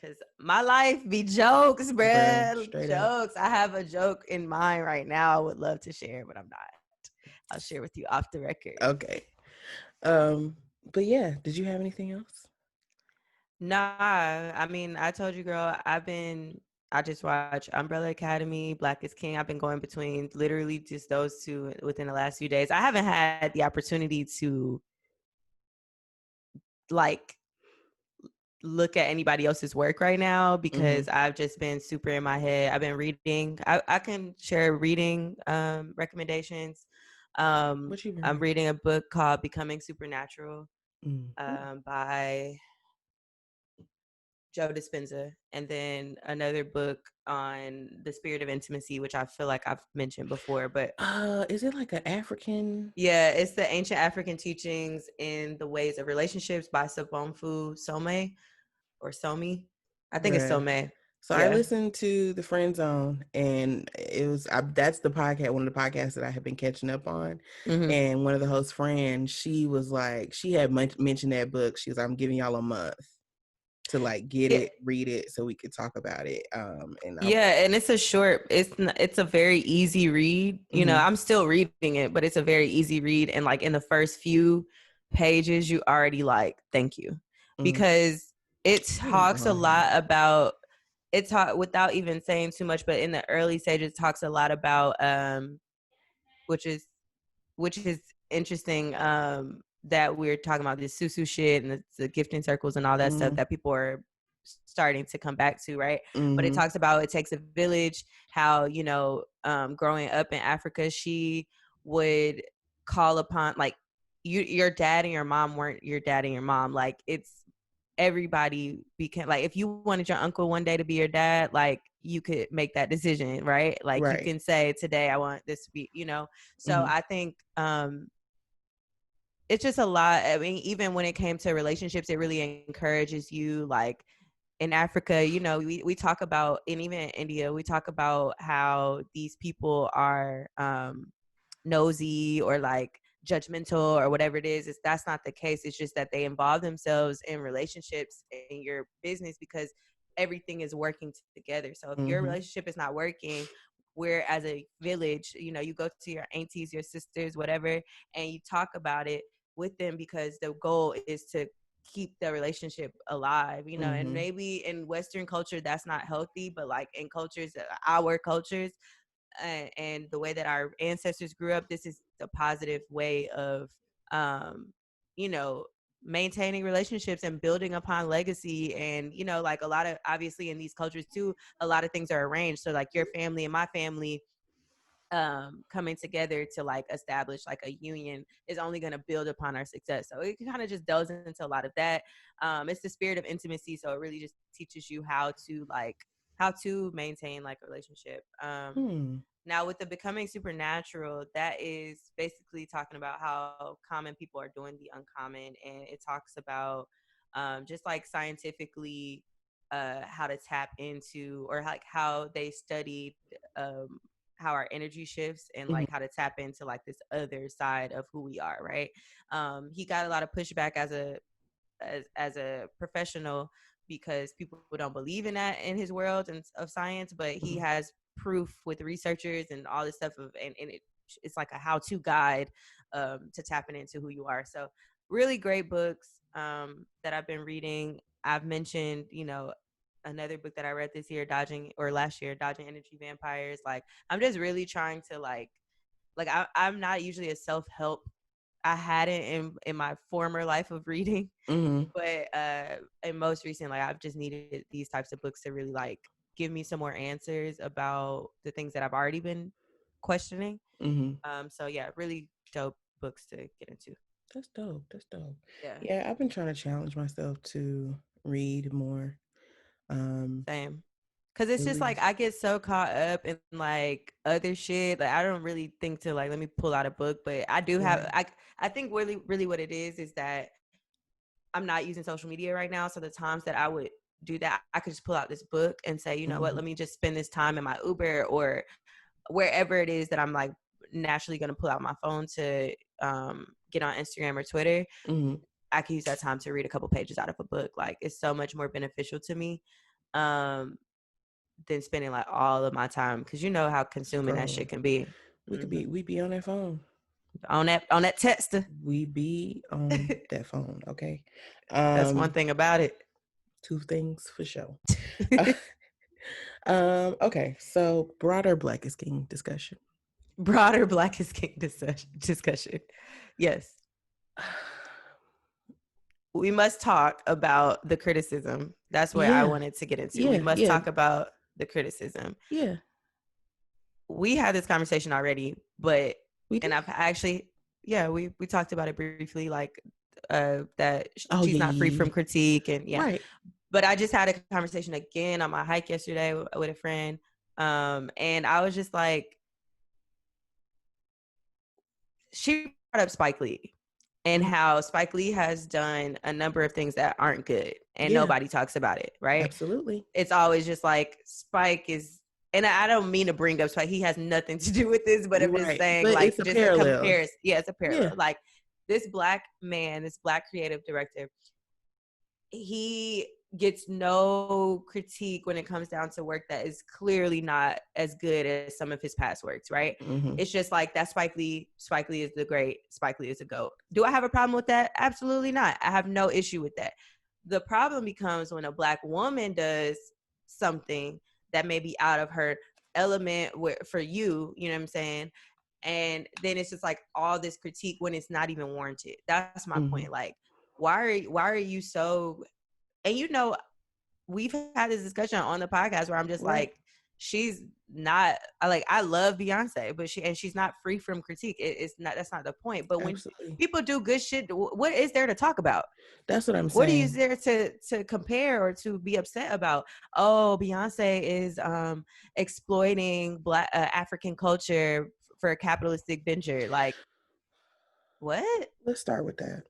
Cause my life be jokes, Bruh, bruh. straight up. Jokes. I have a joke in mind right now. I would love to share, but I'm not. I'll share with you off the record. Okay. Um, but yeah, did you have anything else? Nah, I mean, I told you, girl, I just watched Umbrella Academy, Black is King. I've been going between literally just those two within the last few days. I haven't had the opportunity to like look at anybody else's work right now Mm-hmm. because I've just been super in my head. I've been reading. I can share reading recommendations. What you been I'm reading? reading a book called Becoming Supernatural Mm. Ooh. by Joe Dispenza, and then another book on the spirit of intimacy, which I feel like I've mentioned before. But Is it like an African? yeah, it's the ancient African teachings in the ways of relationships by Sobonfu Some or Somi. I think it's Bruh. Some. So I Yeah. listened to the Friend Zone, and that's the podcast, one of the podcasts that I have been catching up on. Mm-hmm. And one of the hosts, Fran, she was like, she had mentioned that book. She was, I'm giving y'all a month to like get Yeah, it, read it, so we could talk about it. And I'm, yeah, and it's a very easy read. You know, mm-hmm, I'm still reading it, but it's a very easy read. And like in the first few pages, you already like, thank you. mm, Because it I need to talks go a ahead. lot about it talk without even saying too much, but in the early stages, it talks a lot about which is which is interesting that we're talking about this susu shit and the gifting circles and all that stuff Mm-hmm, that people are starting to come back to, right? But it mm-hmm, talks about it takes a village, how, you know, growing up in Africa, she would call upon like your dad and your mom weren't your dad and your mom. Like it's everybody became like if you wanted your uncle one day to be your dad, like you could make that decision, right? Like you right. can say today I want this to be, you know. So Mm-hmm, I think it's just a lot. I mean, even when it came to relationships, it really encourages you. Like in Africa, you know, we talk about, and even in India, we talk about how these people are nosy or like judgmental or whatever it is. That's not the case. It's just that they involve themselves in relationships in your business because everything is working together. So if your mm-hmm, relationship is not working, where as a village, you know, you go to your aunties, your sisters, whatever, and you talk about it with them because the goal is to keep the relationship alive, you know. And mm-hmm, maybe in Western culture that's not healthy, but like in cultures, our cultures, and the way that our ancestors grew up, this is a positive way of um you know, maintaining relationships and building upon legacy. And you know, like a lot of, obviously in these cultures too, a lot of things are arranged. So like your family and my family, coming together to like establish like a union is only going to build upon our success. So it kind of just delves into a lot of that. It's the spirit of intimacy, so it really just teaches you how to maintain like a relationship. Hmm. Now with the becoming supernatural, that is basically talking about how common people are doing the uncommon, and it talks about just like scientifically how to tap into, or like how they studied um, how our energy shifts, and Hmm. like how to tap into like this other side of who we are, right? He got a lot of pushback as a professional because people don't believe in that in his world and of science, but he Hmm. has proof with researchers and all this stuff and it's like a how-to guide to tapping into who you are. So really great books that I've been reading. I've mentioned, another book that I read this year, last year, Dodging Energy Vampires. Like I'm just really trying to I'm not usually a self-help. I hadn't in my former life of reading, Hmm. but and most recently, I've just needed these types of books to really like give me some more answers about the things that I've already been questioning. Hmm. So yeah, really dope books to get into. That's dope. That's dope. Yeah, Yeah, I've been trying to challenge myself to read more. Um, same. Cause it's at just like least. I get so caught up in like other shit. Like I don't really think to like let me pull out a book, but I do have. Right. I think really what it is that I'm not using social media right now. So the times that I would do that, I could just pull out this book and say, you know what, Hmm. let me just spend this time in my Uber or wherever it is that I'm like naturally going to pull out my phone to get on Instagram or Twitter. Hmm. I can use that time to read a couple pages out of a book. Like it's so much more beneficial to me um, than spending like all of my time, because you know how consuming that shit Scrolling. can be. We we be on that phone. On that tester. We be on that phone. Okay. That's one Um, thing about it. two things for sure. Okay. So broader Black is King discussion. Broader Black is King discussion. Yes. We must talk about the criticism. That's where I Yeah. wanted to get into. We Yeah. must Yeah. talk about the criticism. Yeah. We had this conversation already, but We did. and I've actually, yeah, we talked about it briefly, like that Oh she's yeah. not free Yeah. from Yeah. critique, and yeah. Right. But I just had a conversation again on my hike yesterday with a friend, and I was just like, she brought up Spike Lee and Mm. how Spike Lee has done a number of things that aren't good and Yeah. nobody talks about it, right? Absolutely. It's always just like Spike is, and I don't mean to bring up Spike, he has nothing to do with this, but I'm just Right. saying But like it's a just a parallel. comparison. Yeah, it's a Yeah. parallel. Like this black man, this black creative director, he gets no critique when it comes down to work that is clearly not as good as some of his past works, right? Hmm. It's just like that Spike Lee. Spike Lee is the great. Spike Lee is a GOAT. Do I have a problem with that? Absolutely not. I have no issue with that. The problem becomes when a black woman does something that may be out of her element for you know what I'm saying? And then it's just like all this critique when it's not even warranted. That's my Hmm. point. Like, why are you so, and we've had this discussion on the podcast where I'm just Right. like, she's not, I love Beyonce, but she's not free from critique. It's not, that's not the point. But when Absolutely. people do good shit, what is there to talk about? That's what I'm What is saying. there to compare or to be upset about? Oh, Beyonce is exploiting black African culture for a capitalistic venture. Like what? Let's start with that.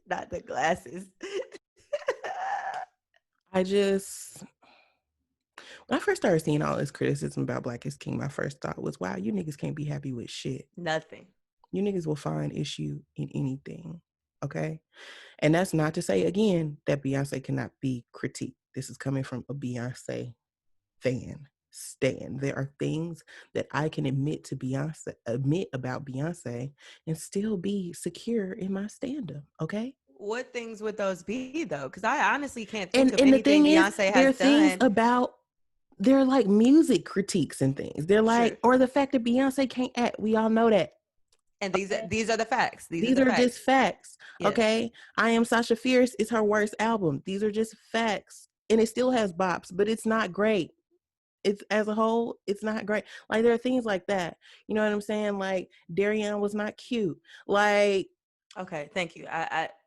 Not the glasses. I just when I first started seeing all this criticism about Black is King, my first thought was, wow, you niggas can't be happy with shit. Nothing. You niggas will find issue in anything. Okay. And that's not to say again that Beyonce cannot be critiqued. This is coming from a Beyonce fan. Stan. There are things that I can admit about Beyonce and still be secure in my stand-up. Okay. What things would those be though? Because I honestly can't think of And the anything thing is, Beyonce there has are things done. about they're like music critiques and things. They're Sure. like, or the fact that Beyonce can't act. We all know that. And Okay. these are the facts. These are These the are just facts. facts. Yeah. Okay. I Am Sasha Fierce is her worst album. These are just facts. And it still has bops, but it's not great. It's as a whole, it's not great. Like there are things like that. You know what I'm saying? Like Darian was not cute. Like Okay, thank you.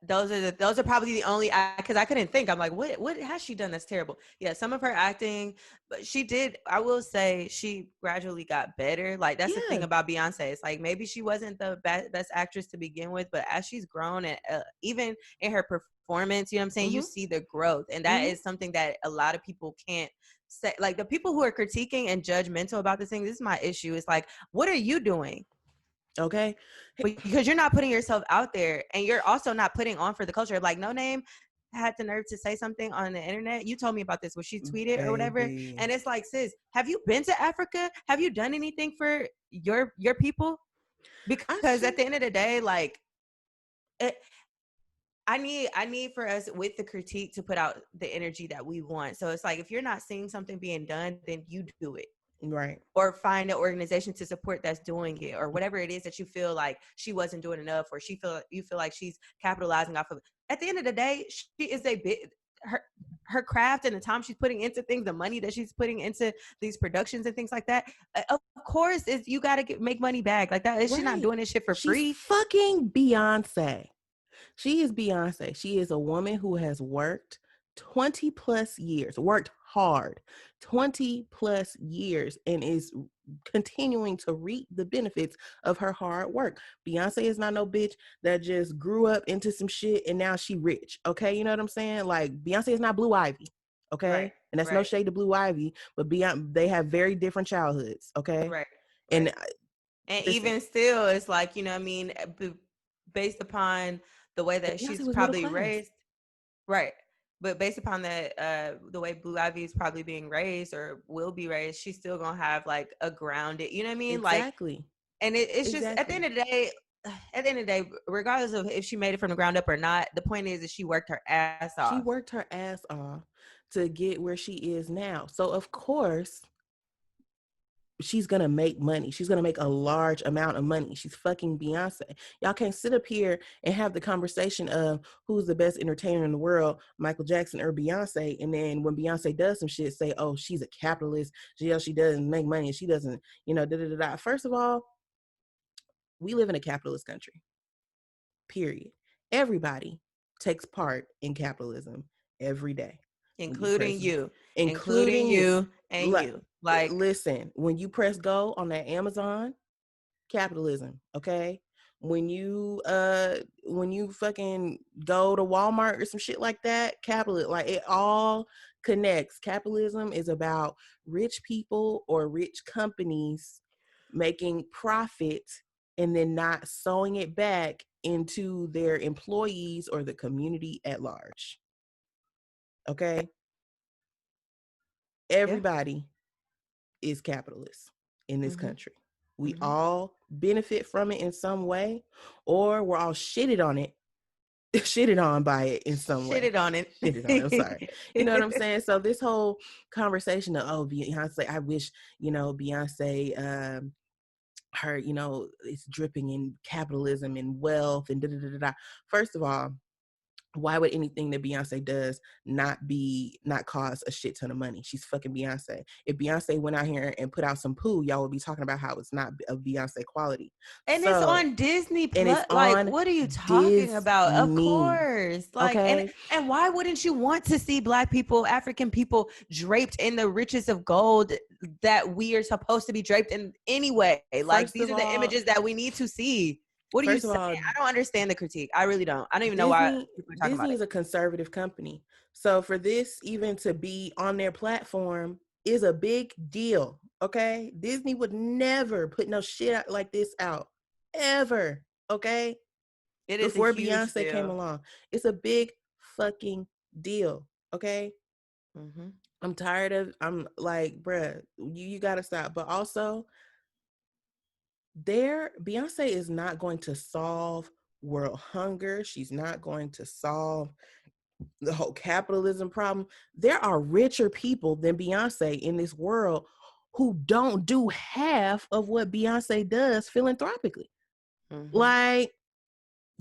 Those are probably the only, because I couldn't think. I'm like, what has she done that's terrible? Yeah, some of her acting, but she did. I will say she gradually got better. Like that's the thing yeah. about Beyonce. It's like maybe she wasn't the best actress to begin with, but as she's grown and even in her performance, you know what I'm saying, you Mhm. see the growth, and that Mhm. is something that a lot of people can't say. Like the people who are critiquing and judgmental about this thing, this is my issue. It's like, what are you doing? Okay. Because you're not putting yourself out there, and you're also not putting on for the culture. Like No Name had the nerve to say something on the internet. You told me about this, where she tweeted or whatever, Baby. and it's like, sis, have you been to Africa? Have you done anything for your people? I Because at see. the end of the day, like it, I need for us with the critique to put out the energy that we want. So it's like, if you're not seeing something being done, then you do it, Right. or find an organization to support that's doing it, or whatever it is that you feel like she wasn't doing enough, or you feel like she's capitalizing off of it. At the end of the day, she is a bit her craft and the time she's putting into things, the money that she's putting into these productions and things like that. Of course, is you got to make money back like that. She's not Right. doing this shit for She's free. fucking Beyonce. She is Beyonce. She is a woman who has worked 20 plus years, worked hard 20 plus years, and is continuing to reap the benefits of her hard work. Beyonce is not no bitch that just grew up into some shit and now she rich. Okay, you know what I'm saying? Like Beyonce is not Blue Ivy. Right, Okay, and that's no right, shade to Blue Ivy, but Beyonce, they have very different childhoods. Okay, right, and right. And listen, even still, it's like, I mean, based upon the way that Beyonce she's was middle probably class. raised. Right. But based upon that, the way Blue Ivy is probably being raised or will be raised, she's still gonna have like a grounded, you know what I mean? Like, Exactly. and it's just at the end Exactly. of the day, regardless of if she made it from the ground up or not, the point is that she worked her ass She off. worked her ass off to get where she is now. So of course, she's gonna make money. She's gonna make a large amount of money. She's fucking Beyonce. Y'all can't sit up here and have the conversation of who's the best entertainer in the world, Michael Jackson or Beyonce, and then when Beyonce does some shit, say, "Oh, she's a capitalist. She doesn't make money. She doesn't, da da da da." First of all, we live in a capitalist country. Period. Everybody takes part in capitalism every day. When you including press, you, including including you, you and you. Like, listen, when you press go on that Amazon, capitalism, okay? When you fucking go to Walmart or some shit like that, capitalism, like it all connects. Capitalism is about rich people or rich companies making profit and then not sewing it back into their employees or the community at large. Okay? yeah. Everybody is capitalist in this Mm-hmm. country. We Mm-hmm. all benefit from it in some way, or we're all shitted on it, shitted on by it in some way. Shitted on Shitted on it. I'm sorry. You know what I'm it. saying? So this whole conversation of, oh, Beyonce, I wish, Beyonce, her, it's dripping in capitalism and wealth and da da da da da. First of all, why would anything that Beyonce does not cause a shit ton of money? She's fucking Beyonce. If Beyonce went out here and put out some poo, y'all would be talking about how it's not of Beyonce quality. And it's So, on Disney and it's Plus. Like, on what are you talking about? Of Disney. course. Like, Okay. and why wouldn't you want to see Black people, African people draped in the riches of gold that we are supposed to be draped in anyway? Like, First these of are the all, images that we need to see. What are you first of saying? all, I don't understand the critique. I really don't. I don't even know why Disney people are talking about Disney it. is a conservative company. So for this even to be on their platform is a big deal. Okay? Disney would never put no shit like this out. Ever. Okay? It is a Before huge Beyonce came deal. along. It's a big fucking deal. Okay? Mm-hmm. I'm like, bruh, you gotta stop. But also, Beyonce is not going to solve world hunger. She's not going to solve the whole capitalism problem. There are richer people than Beyonce in this world who don't do half of what Beyonce does philanthropically. Mm-hmm. Like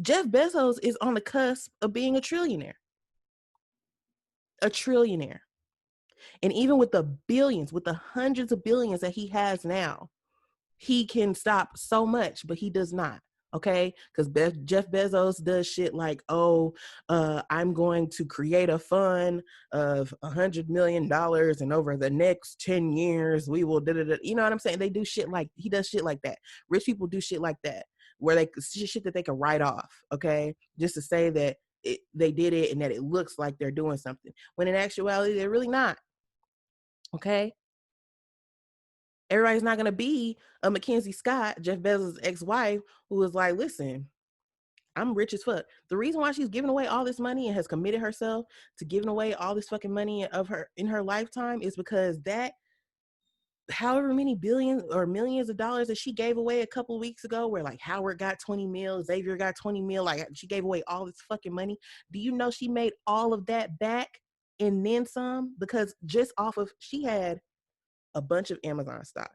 Jeff Bezos is on the cusp of being a trillionaire. A trillionaire. And even with the billions, with the hundreds of billions that he has now, he can stop so much, but he does not. Okay, because Jeff Bezos does shit like, oh, I'm going to create a fund of $100 million, and over the next 10 years we will da-da-da. You know what I'm saying? They do shit like, he does shit like that. Rich people do shit like that, where they shit that they can write off, okay, just to say that they did it and that it looks like they're doing something, when in actuality they're really not. Okay, everybody's not going to be a Mackenzie Scott, Jeff Bezos' ex-wife, who is like, listen, I'm rich as fuck. The reason why she's giving away all this money and has committed herself to giving away all this fucking money of her in her lifetime is because that, however many billions or millions of dollars that she gave away a couple of weeks ago, where like Howard got 20 mil, Xavier got 20 mil, like she gave away all this fucking money. Do you know she made all of that back and then some? Because just off of, she had a bunch of Amazon stock.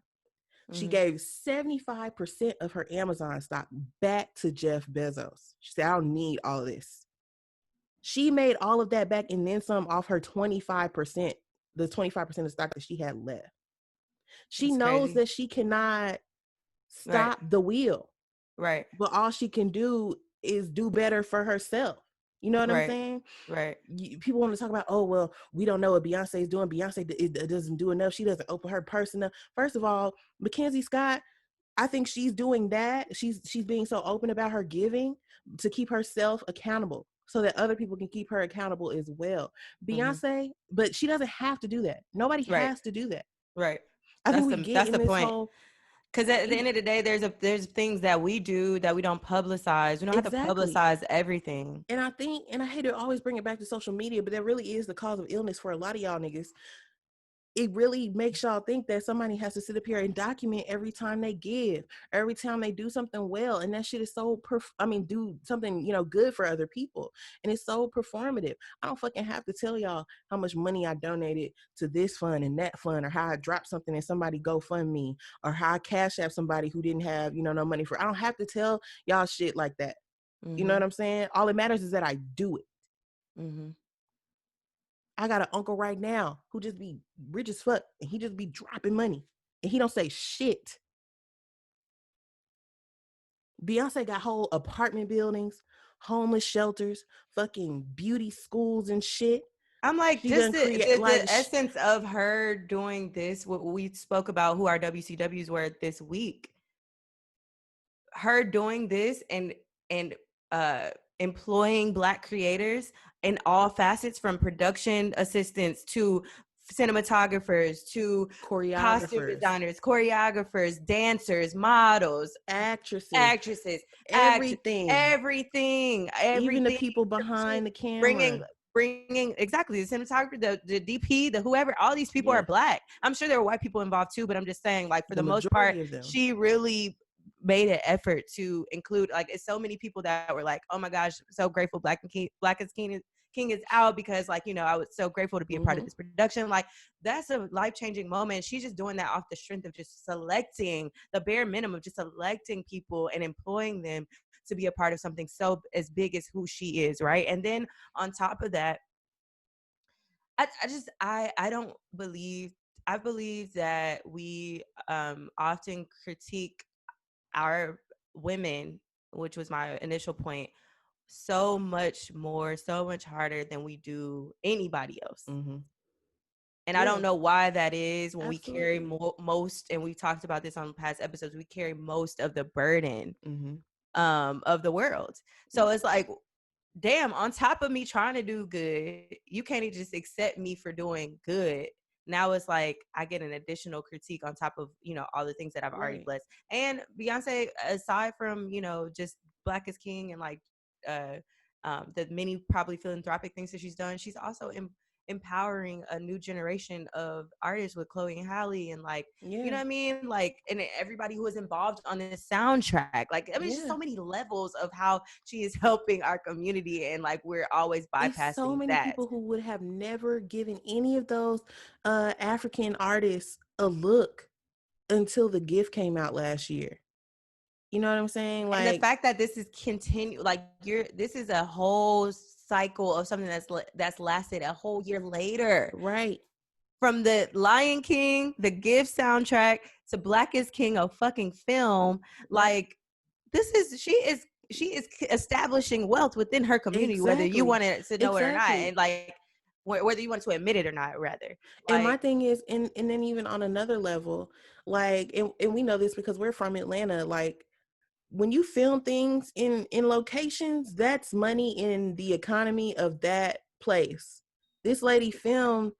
She gave 75% of her Amazon stock back to Jeff Bezos. She said, I don't need all of this. She made all of that back and then some off her 25%, the 25% of stock that she had left. She That's knows crazy. that she cannot Right. stop the wheel, Right. but all she can do is do better for herself. You know what I'm Right. saying? Right. People want to talk about, oh, well, we don't know what Beyonce is doing. Beyonce it doesn't do enough. She doesn't open her purse enough. First of all, Mackenzie Scott, I think she's doing that. She's being so open about her giving to keep herself accountable so that other people can keep her accountable as well. Beyonce, but she doesn't have to do that. Nobody Right. has to do that. Right. I think That's we the get that's in the this point. whole, Because at the end of the day, there's things that we do that we don't publicize. We don't have to exactly. publicize everything. And I think, and I hate to always bring it back to social media, but that really is the cause of illness for a lot of y'all niggas. It really makes y'all think that somebody has to sit up here and document every time they give, every time they do something well. And that shit is so, do something, good for other people. And it's so performative. I don't fucking have to tell y'all how much money I donated to this fund and that fund, or how I dropped something and somebody GoFundMe, or how I cash app somebody who didn't have, no money for. I don't have to tell y'all shit like that. You know what I'm saying? All it matters is that I do it. I got an uncle right now who just be rich as fuck, and he just be dropping money, and he don't say shit. Beyonce got whole apartment buildings, homeless shelters, fucking beauty schools and shit. I'm like, She just done create the essence of her doing this, what we spoke about, who our WCWs were this week. Her doing this and uh employing Black creators in all facets, from production assistants to cinematographers to costume choreographers, designers, choreographers, dancers, models, actresses, actresses, everything. everything, Even the everything. people behind the Bringing camera. exactly the cinematographer, the DP, the whoever. All these people are Yeah, Black. I'm sure there were white people involved too, but I'm just saying, like, for the the most part, majority of them. she really made an effort to include, like, it's so many people that were like, oh my gosh, so grateful Black is King is out, because, like, I was so grateful to be a part of this production. Like, that's a life-changing moment. She's just doing that off the strength of just selecting the bare minimum, just selecting people and employing them to be a part of something so as big as who she is, right? And then on top of that, I don't believe, I believe that we often critique our women, which was my initial point, so much more, so much harder than we do anybody else. And I don't know why that is, when we carry most, and we talked about this on past episodes, we carry most of the burden of the world. So it's like, damn, on top of me trying to do good, you can't even just accept me for doing good. Now it's like I get an additional critique on top of, all the things that I've already blessed. And Beyonce, aside from, just Black is King and, like, the many probably philanthropic things that she's done, she's also empowering a new generation of artists with Chloe and Halle, and, like, you know what I mean? Like, and everybody who is involved on this soundtrack. Like, I mean, just so many levels of how she is helping our community, and, like, we're always It's so bypassing many that. people who would have never given any of those African artists a look until The Gift came out last year. You know what I'm saying? And the Like, fact that this is like, this is a whole cycle of something that's lasted a whole year later. right. from the Lion King, the Gift soundtrack to Black is King, a fucking film. Right. Like she is establishing wealth within her community, whether you Exactly. wanted to know it or not, Exactly. and like whether you want to admit it or not, rather. And my Like, thing is, and then even on another level, like, and we know this because we're from Atlanta, like when you film things in locations, that's money in the economy of that place. This lady filmed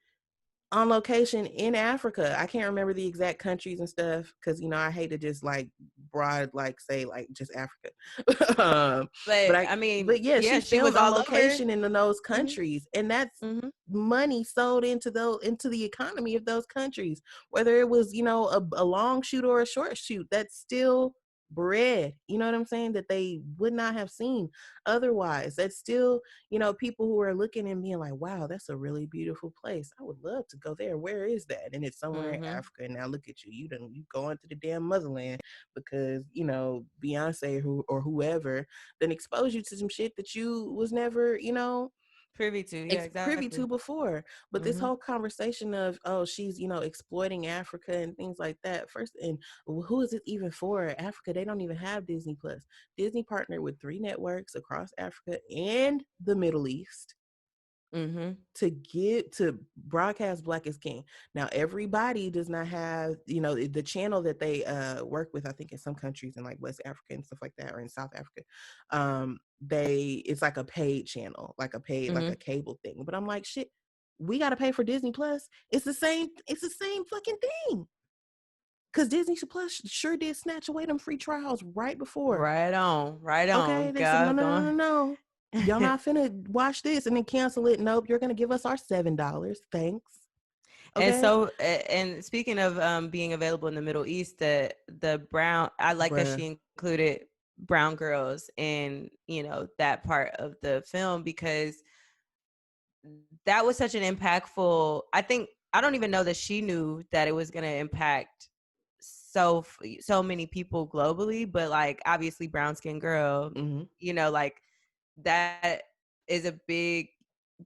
on location in Africa. I can't remember the exact countries and stuff because I hate to just like broad like say like just Africa. But but I I mean, but yeah, yeah, she she was filmed on all over. location in those Hmm. countries, and that's Hmm. money sold into the economy of those countries. Whether it was a long shoot or a short shoot, that's still bread. You know what I'm saying? That they would not have seen otherwise. That's still people who are looking and being like, wow, that's a really beautiful place. I would love to go there. Where is that? And it's somewhere in Hmm. Africa. And now look at you. You going to the damn motherland because, Beyonce or whoever then expose you to some shit that you was never, Privy to, yeah, privy exactly. to before. But this Hmm. whole conversation of, oh, she's exploiting Africa and things like that, first, and who is it even for? Africa, they don't even have Disney Plus. Disney partnered with 3 networks across Africa and the Middle East Hmm. to broadcast Black is King. Now everybody does not have the channel that they work with. I think in some countries in like West Africa and stuff like that, or in South Africa, it's like a paid channel, like like a Hmm. cable thing. But I'm like, shit, we got to pay for Disney Plus. It's the same fucking thing. Because Disney Plus sure did snatch away them free trials right before. Right on, right Okay, on. they said, no, God, no, no, no, don't. no. Y'all not finna watch this and then cancel it. Nope, you're gonna give us our $7. Thanks. And Okay, so, and speaking of being available in the Middle East, the brown, I like that bruh. she included brown girls in that part of the film, because that was such an impactful. I think I don't even know that she knew that it was going to impact so many people globally, but like obviously brown skin girl, Hmm. like that is a big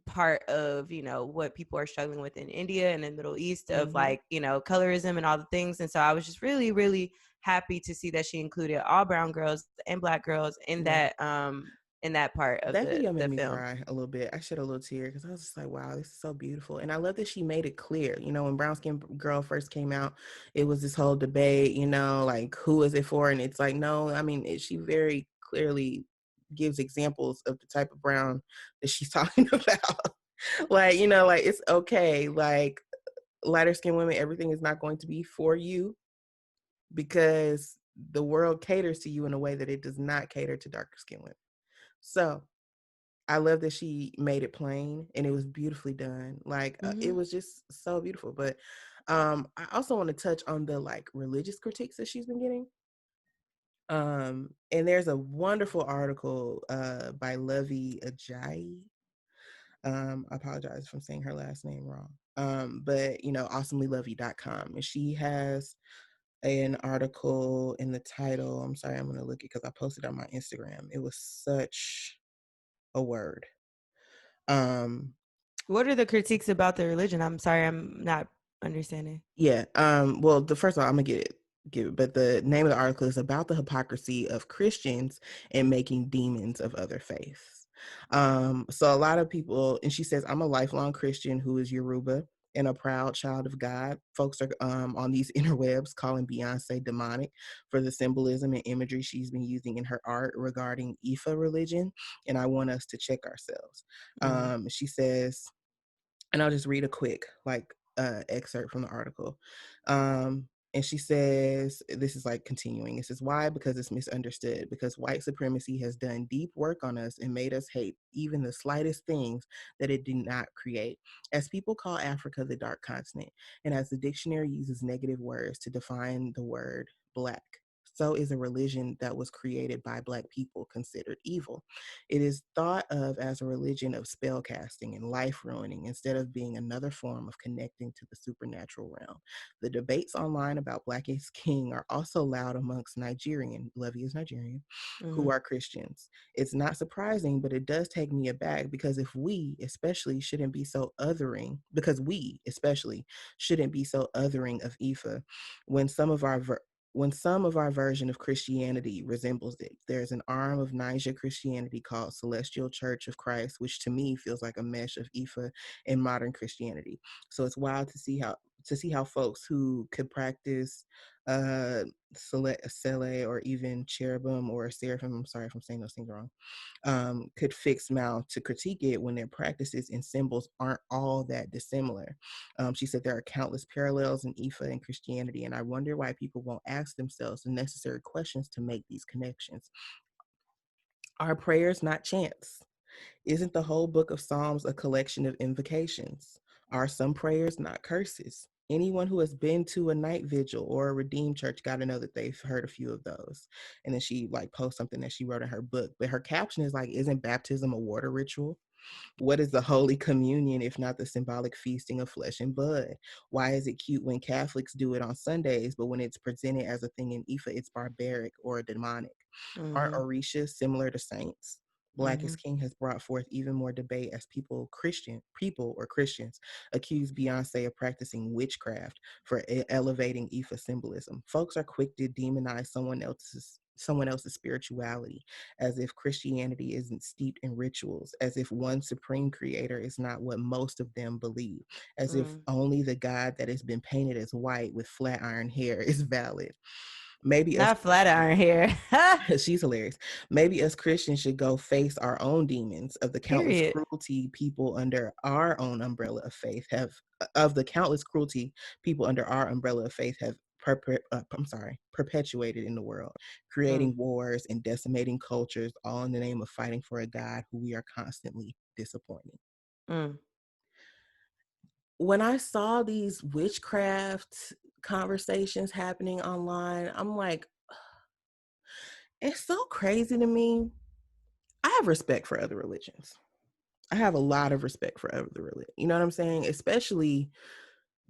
part of what people are struggling with in India and in the Middle East, of Hmm. like colorism and all the things. And so I was just really, really happy to see that she included all brown girls and Black girls Yeah. in that part of That video made the me film. cry a little bit. I shed a little tear because I was just like, wow, this is so beautiful. And I love that she made it clear. When Brown Skin Girl first came out, it was this whole debate, like, who is it for? And it's like, no, I mean, she very clearly gives examples of the type of brown that she's talking about. Like, like, it's okay. Like, lighter skinned women, everything is not going to be for you because the world caters to you in a way that it does not cater to darker skinned women. So I love that she made it plain and it was beautifully done. Like it Hmm. was just so beautiful. But I also want to touch on the like religious critiques that she's been getting. And there's a wonderful article by Lovey Ajayi. I apologize if I'm saying her last name wrong. But awesomelylove.com. And she has an article in the title. I'm sorry, I'm gonna look it because I posted on my Instagram. It was such a word. Um, What are the critiques about the religion? I'm sorry, I'm not understanding. Yeah. Well, the first of all, I'm gonna give it, but the name of the article is about the hypocrisy of Christians and making demons of other faiths. So a lot of people, and she says, I'm a lifelong Christian who is Yoruba and a proud child of God. Folks are on these interwebs calling Beyonce demonic for the symbolism and imagery she's been using in her art regarding Ifa religion, and I want us to check ourselves. Hmm. She says, and I'll just read a quick excerpt from the article. And she says, this is like continuing. It says, why? Because it's misunderstood. Because white supremacy has done deep work on us and made us hate even the slightest things that it did not create. As people call Africa the dark continent, and as the dictionary uses negative words to define the word black. so is a religion that was created by Black people considered evil. It is thought of as a religion of spell casting and life ruining instead of being another form of connecting to the supernatural realm. The debates online about Black is King are also loud amongst Nigerian, Levy is Nigerian, who Mhm. are Christians. It's not surprising, but it does take me aback because if we especially shouldn't be so othering, because we especially shouldn't be so othering of Ifa when some of our version of Christianity resembles it. There's an arm of Niger Christianity called Celestial Church of Christ, which to me feels like a mesh of Ifa and modern Christianity. So it's wild to see how folks who could practice Sele or even cherubim or seraphim, I'm sorry if I'm saying those things wrong, could fix mouth to critique it when their practices and symbols aren't all that dissimilar. She said there are countless parallels in Ifa and Christianity, and I wonder why people won't ask themselves the necessary questions to make these connections. Are prayers not chants? Isn't the whole book of Psalms a collection of invocations? Are some prayers not curses? Anyone who has been to a night vigil or a redeemed church got to know that they've heard a few of those. And then she like posts something that she wrote in her book, but her caption is like, isn't baptism a water ritual? What is the Holy Communion if not the symbolic feasting of flesh and blood? Why is it cute when Catholics do it on Sundays, but when it's presented as a thing in Ifa, it's barbaric or demonic? Aren't Mhm. Orishas similar to saints? Black is Mhm. King has brought forth even more debate as people or Christians accuse Beyonce of practicing witchcraft for elevating Ifa symbolism. Folks are quick to demonize someone else's spirituality, as if Christianity isn't steeped in rituals, as if one supreme creator is not what most of them believe, as if Mm. only the God that has been painted as white with flat iron hair is valid. Maybe us Not flat iron here. she's hilarious. Maybe us Christians should go face our own demons of the countless Period. cruelty people under our own umbrella of faith have of the countless cruelty people under our umbrella of faith have perpetuated in the world, Mm. creating wars and decimating cultures, all in the name of fighting for a God who we are constantly disappointing. Mm. When I saw these witchcraft conversations happening online, I'm like, it's so crazy to me. I have respect for other religions. I have a lot of respect for other religion. You know what I'm saying? Especially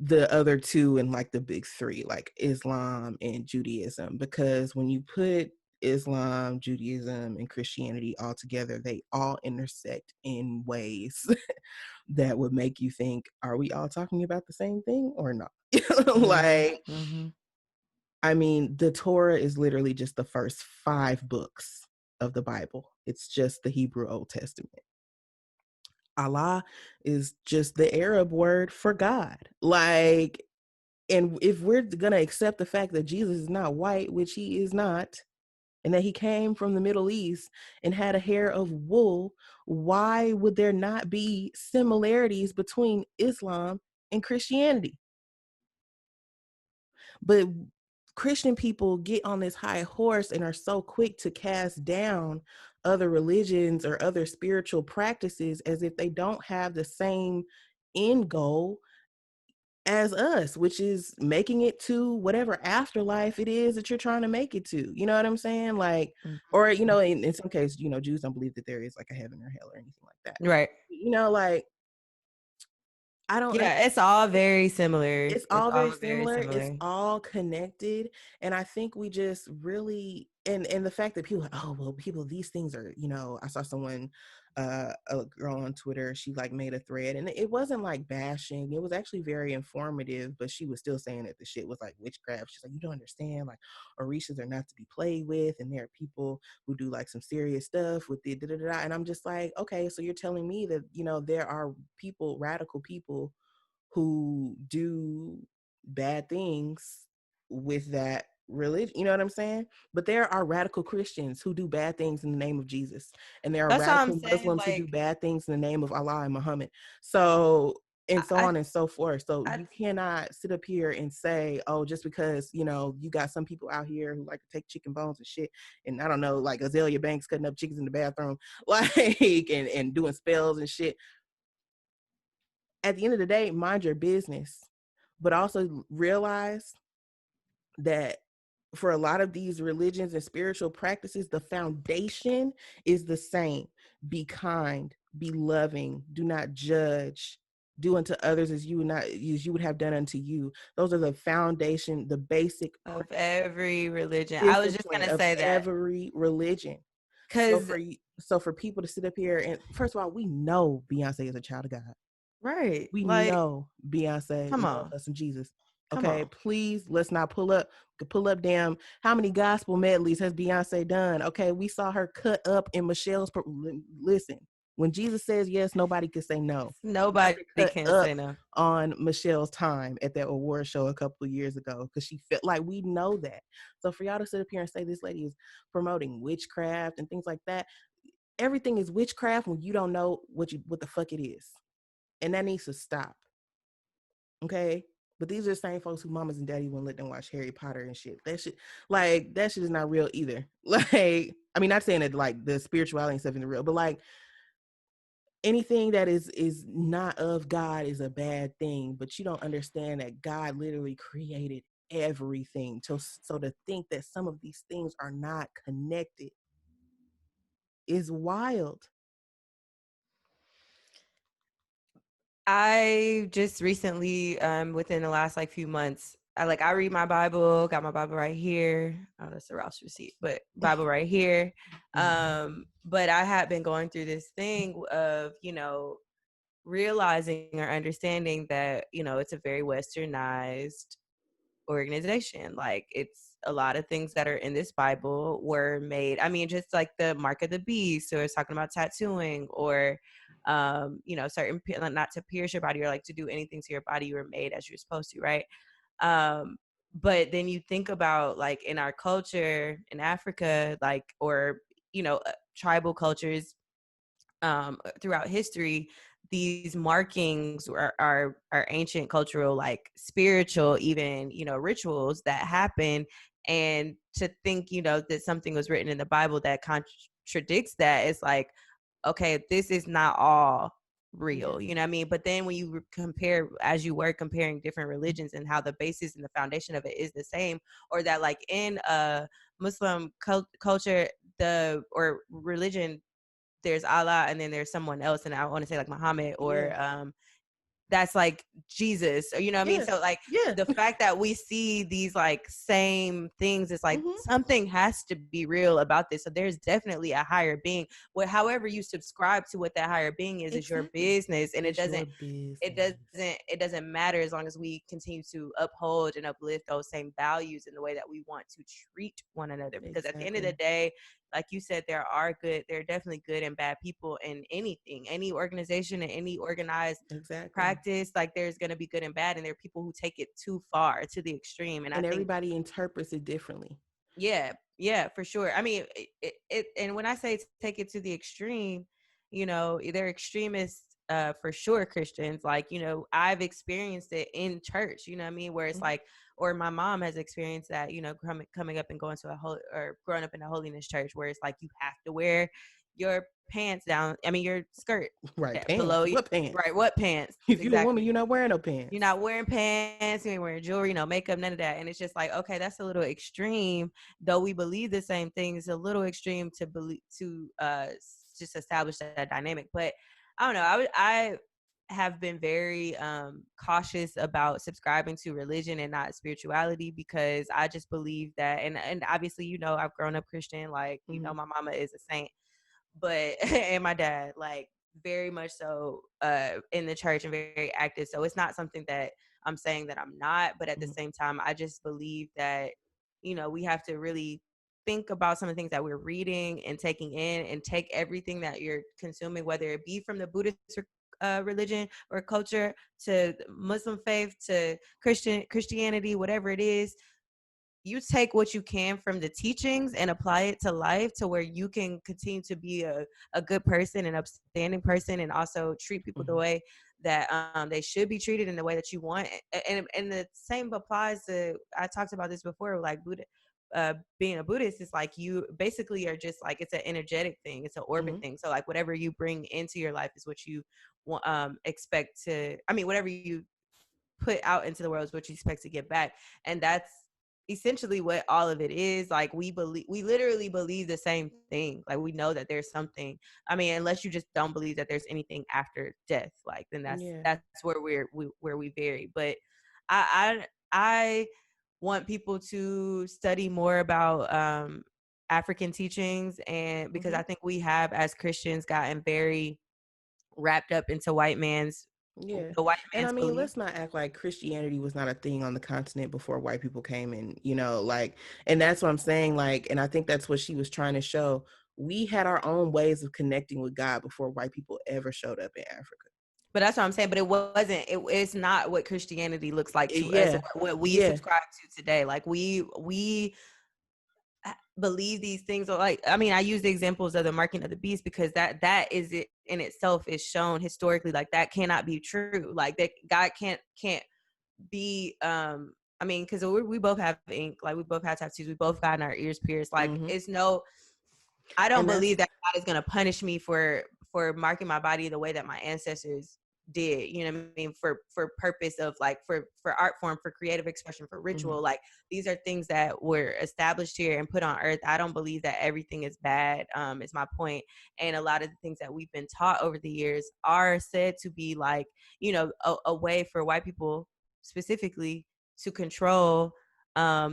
the other two and like the big three, like Islam and Judaism, because when you put Islam, Judaism, and Christianity all together, they all intersect in ways that would make you think, are we all talking about the same thing or not? Mhm. Like, Mhm. I mean, the Torah is literally just the first 5 books of the Bible. It's just the Hebrew Old Testament. Allah is just the Arab word for God. Like, and if we're gonna accept the fact that Jesus is not white, which he is not, and that he came from the Middle East and had a hair of wool, why would there not be similarities between Islam and Christianity? But Christian people get on this high horse and are so quick to cast down other religions or other spiritual practices as if they don't have the same end goal as us, which is making it to whatever afterlife it is that you're trying to make it to. You know what I'm saying? Like, Mhm. or, in some cases, Jews don't believe that there is like a heaven or hell or anything like that. Right. Like, I don't Yeah, it's all very similar. it's It's all very all very similar, it's similar. all connected, and I think we just really and the fact that people are like, oh well, people, these things are, I saw someone, a girl on Twitter, she like made a thread, and it wasn't like bashing, it was actually very informative, but she was still saying that the shit was like witchcraft. She's like, you don't understand, like orishas are not to be played with, and there are people who do like some serious stuff with the da-da-da-da. And I'm just like, okay, so you're telling me that there are people, radical people, who do bad things with that religion. You know what I'm saying? But there are radical Christians who do bad things in the name of Jesus. And there are That's what I'm radical saying. Muslims who do bad things in the name of Allah and Muhammad. So, and so I, on and so forth. So I, you cannot sit up here and say, oh, just because, you got some people out here who like to take chicken bones and shit. And I don't know, like Azalea Banks cutting up chickens in the bathroom, like, and doing spells and shit. At the end of the day, mind your business, but also realize that for a lot of these religions and spiritual practices, the foundation is the same. Be kind, be loving, do not judge, do unto others as you would have done unto you. Those are the foundation, the basic Of every religion. I was just discipline gonna of say that every religion. So because for people to sit up here and, first of all, we know Beyonce is a child of God. right, We like, know Beyonce come loves on, us some Jesus. come Okay, on. please let's not pull up damn how many gospel medleys has Beyonce done? Okay, we saw her cut up in Michelle's listen. When Jesus says yes, nobody can say no. Nobody Beyonce cut can up say no. on Michelle's time at that award show a couple of years ago because she felt like, we know that. So for y'all to sit up here and say this lady is promoting witchcraft and things like that, everything is witchcraft when you don't know what the fuck it is. And that needs to stop. Okay. But these are the same folks who mamas and daddy wouldn't let them watch Harry Potter and shit. That shit is not real either. Like, I mean, not saying that like the spirituality and stuff isn't real, but like anything that is not of God is a bad thing. But you don't understand that God literally created everything. So to think that some of these things are not connected is wild. I just recently, within the last like few months, I read my Bible, got my Bible right here. Oh, that's a Rouse receipt, but Bible right here. But I had been going through this thing of, realizing or understanding that, it's a very westernized organization. Like, it's a lot of things that are in this Bible were made. I mean, just like the mark of the beast, or it's talking about tattooing, or certain, not to pierce your body or like to do anything to your body, you were made as you're supposed to, right? But then you think about like in our culture in Africa, like, or tribal cultures, throughout history, these markings are ancient cultural, like spiritual, even rituals that happen. And to think that something was written in the Bible that contradicts that, it's like, okay, this is not all Yeah. real, you know what I mean? But then when you compare, as you were comparing different religions and how the basis and the foundation of it is the same, or that like in Muslim culture, the or religion, there's Allah and then there's someone else, and I want to say like Muhammad, or Yeah. that's like Jesus, or you know what I mean? Yeah. So like Yeah. the fact that we see these like same things, it's like Mm-hmm. something has to be real about this. So there's definitely a higher being. However you subscribe to what that higher being is your Exactly. business, and it It's doesn't your business. it doesn't matter as long as we continue to uphold and uplift those same values in the way that we want to treat one another. Because at the end of the Exactly. day, like you said, there are definitely good and bad people in anything, any organization, and any organized Exactly. practice. Like there's going to be good and bad, and there are people who take it too far, to the extreme. And I And think, everybody interprets it differently. yeah, yeah, for sure. I mean, and when I say take it to the extreme, they're extremists, for sure, Christians. Like, I've experienced it in church, you know what I mean? Where it's Mhm. like, or my mom has experienced that, coming up and going to or growing up in a holiness church, where it's like you have to wear your pants down. I mean, your skirt Right. below Pants. you. What pants? Right. What pants? If you're a woman, Exactly. you're not wearing no You're pants. not wearing pants, you ain't wearing jewelry, no makeup, none of that. And it's just like, okay, that's a little extreme. Though we believe the same thing, it's a little extreme to believe, to just establish that dynamic. But I don't know. I have been very cautious about subscribing to religion and not spirituality, because I just believe that, and obviously, I've grown up Christian, like, Mm-hmm. my mama is a saint, but and my dad, like, very much so in the church and very active. So it's not something that I'm saying that I'm not, but at the Mm-hmm. same time, I just believe that we have to really think about some of the things that we're reading and taking in, and take everything that you're consuming, whether it be from the Buddhist religion or culture, to Muslim faith, to Christianity, whatever it is. You take what you can from the teachings and apply it to life, to where you can continue to be a good person, an upstanding person, and also treat people the Mm-hmm. way that they should be treated, in the way that you want. And the same applies to, I talked about this before, like Buddha. Being a Buddhist is like, you basically are just like, it's an energetic thing, it's an orbit Mm-hmm. thing. So like whatever you bring into your life is what you expect to, I mean, whatever you put out into the world is what you expect to get back. And that's essentially what all of it is. Like we literally believe the same thing. Like we know that there's something. I mean, unless you just don't believe that there's anything after death, like then Yeah. that's where where we vary. But I want people to study more about African teachings, and because Hmm. I think we have as Christians gotten very wrapped up into Yeah. the white And I man's mean, belief. let's not act like Christianity was not a thing on the continent before white people came in, like, and that's what I'm saying. Like, and I think that's what she was trying to show. We had our own ways of connecting with God before white people ever showed up in Africa. But that's what I'm saying. But it wasn't. It's not what Christianity looks like to us, Yeah. and what we Yeah. subscribe to today. Like we believe these things. Are like, I mean, I use the examples of the marking of the beast because that is it in itself is shown historically. Like that cannot be true. Like that God can't be. I mean, because we both have ink. Like we both have tattoos. We both gotten our ears pierced. Like Hmm. it's no. I don't And that's believe that God is going to punish me for marking my body the way that my ancestors did. You know what I mean? For purpose of like for art form, for creative expression, for hmm ritual. Like these are things that were established here and put on earth. I don't believe that everything is bad. Is my point. And a lot of the things that we've been taught over the years are said to be like, a way for white people specifically to control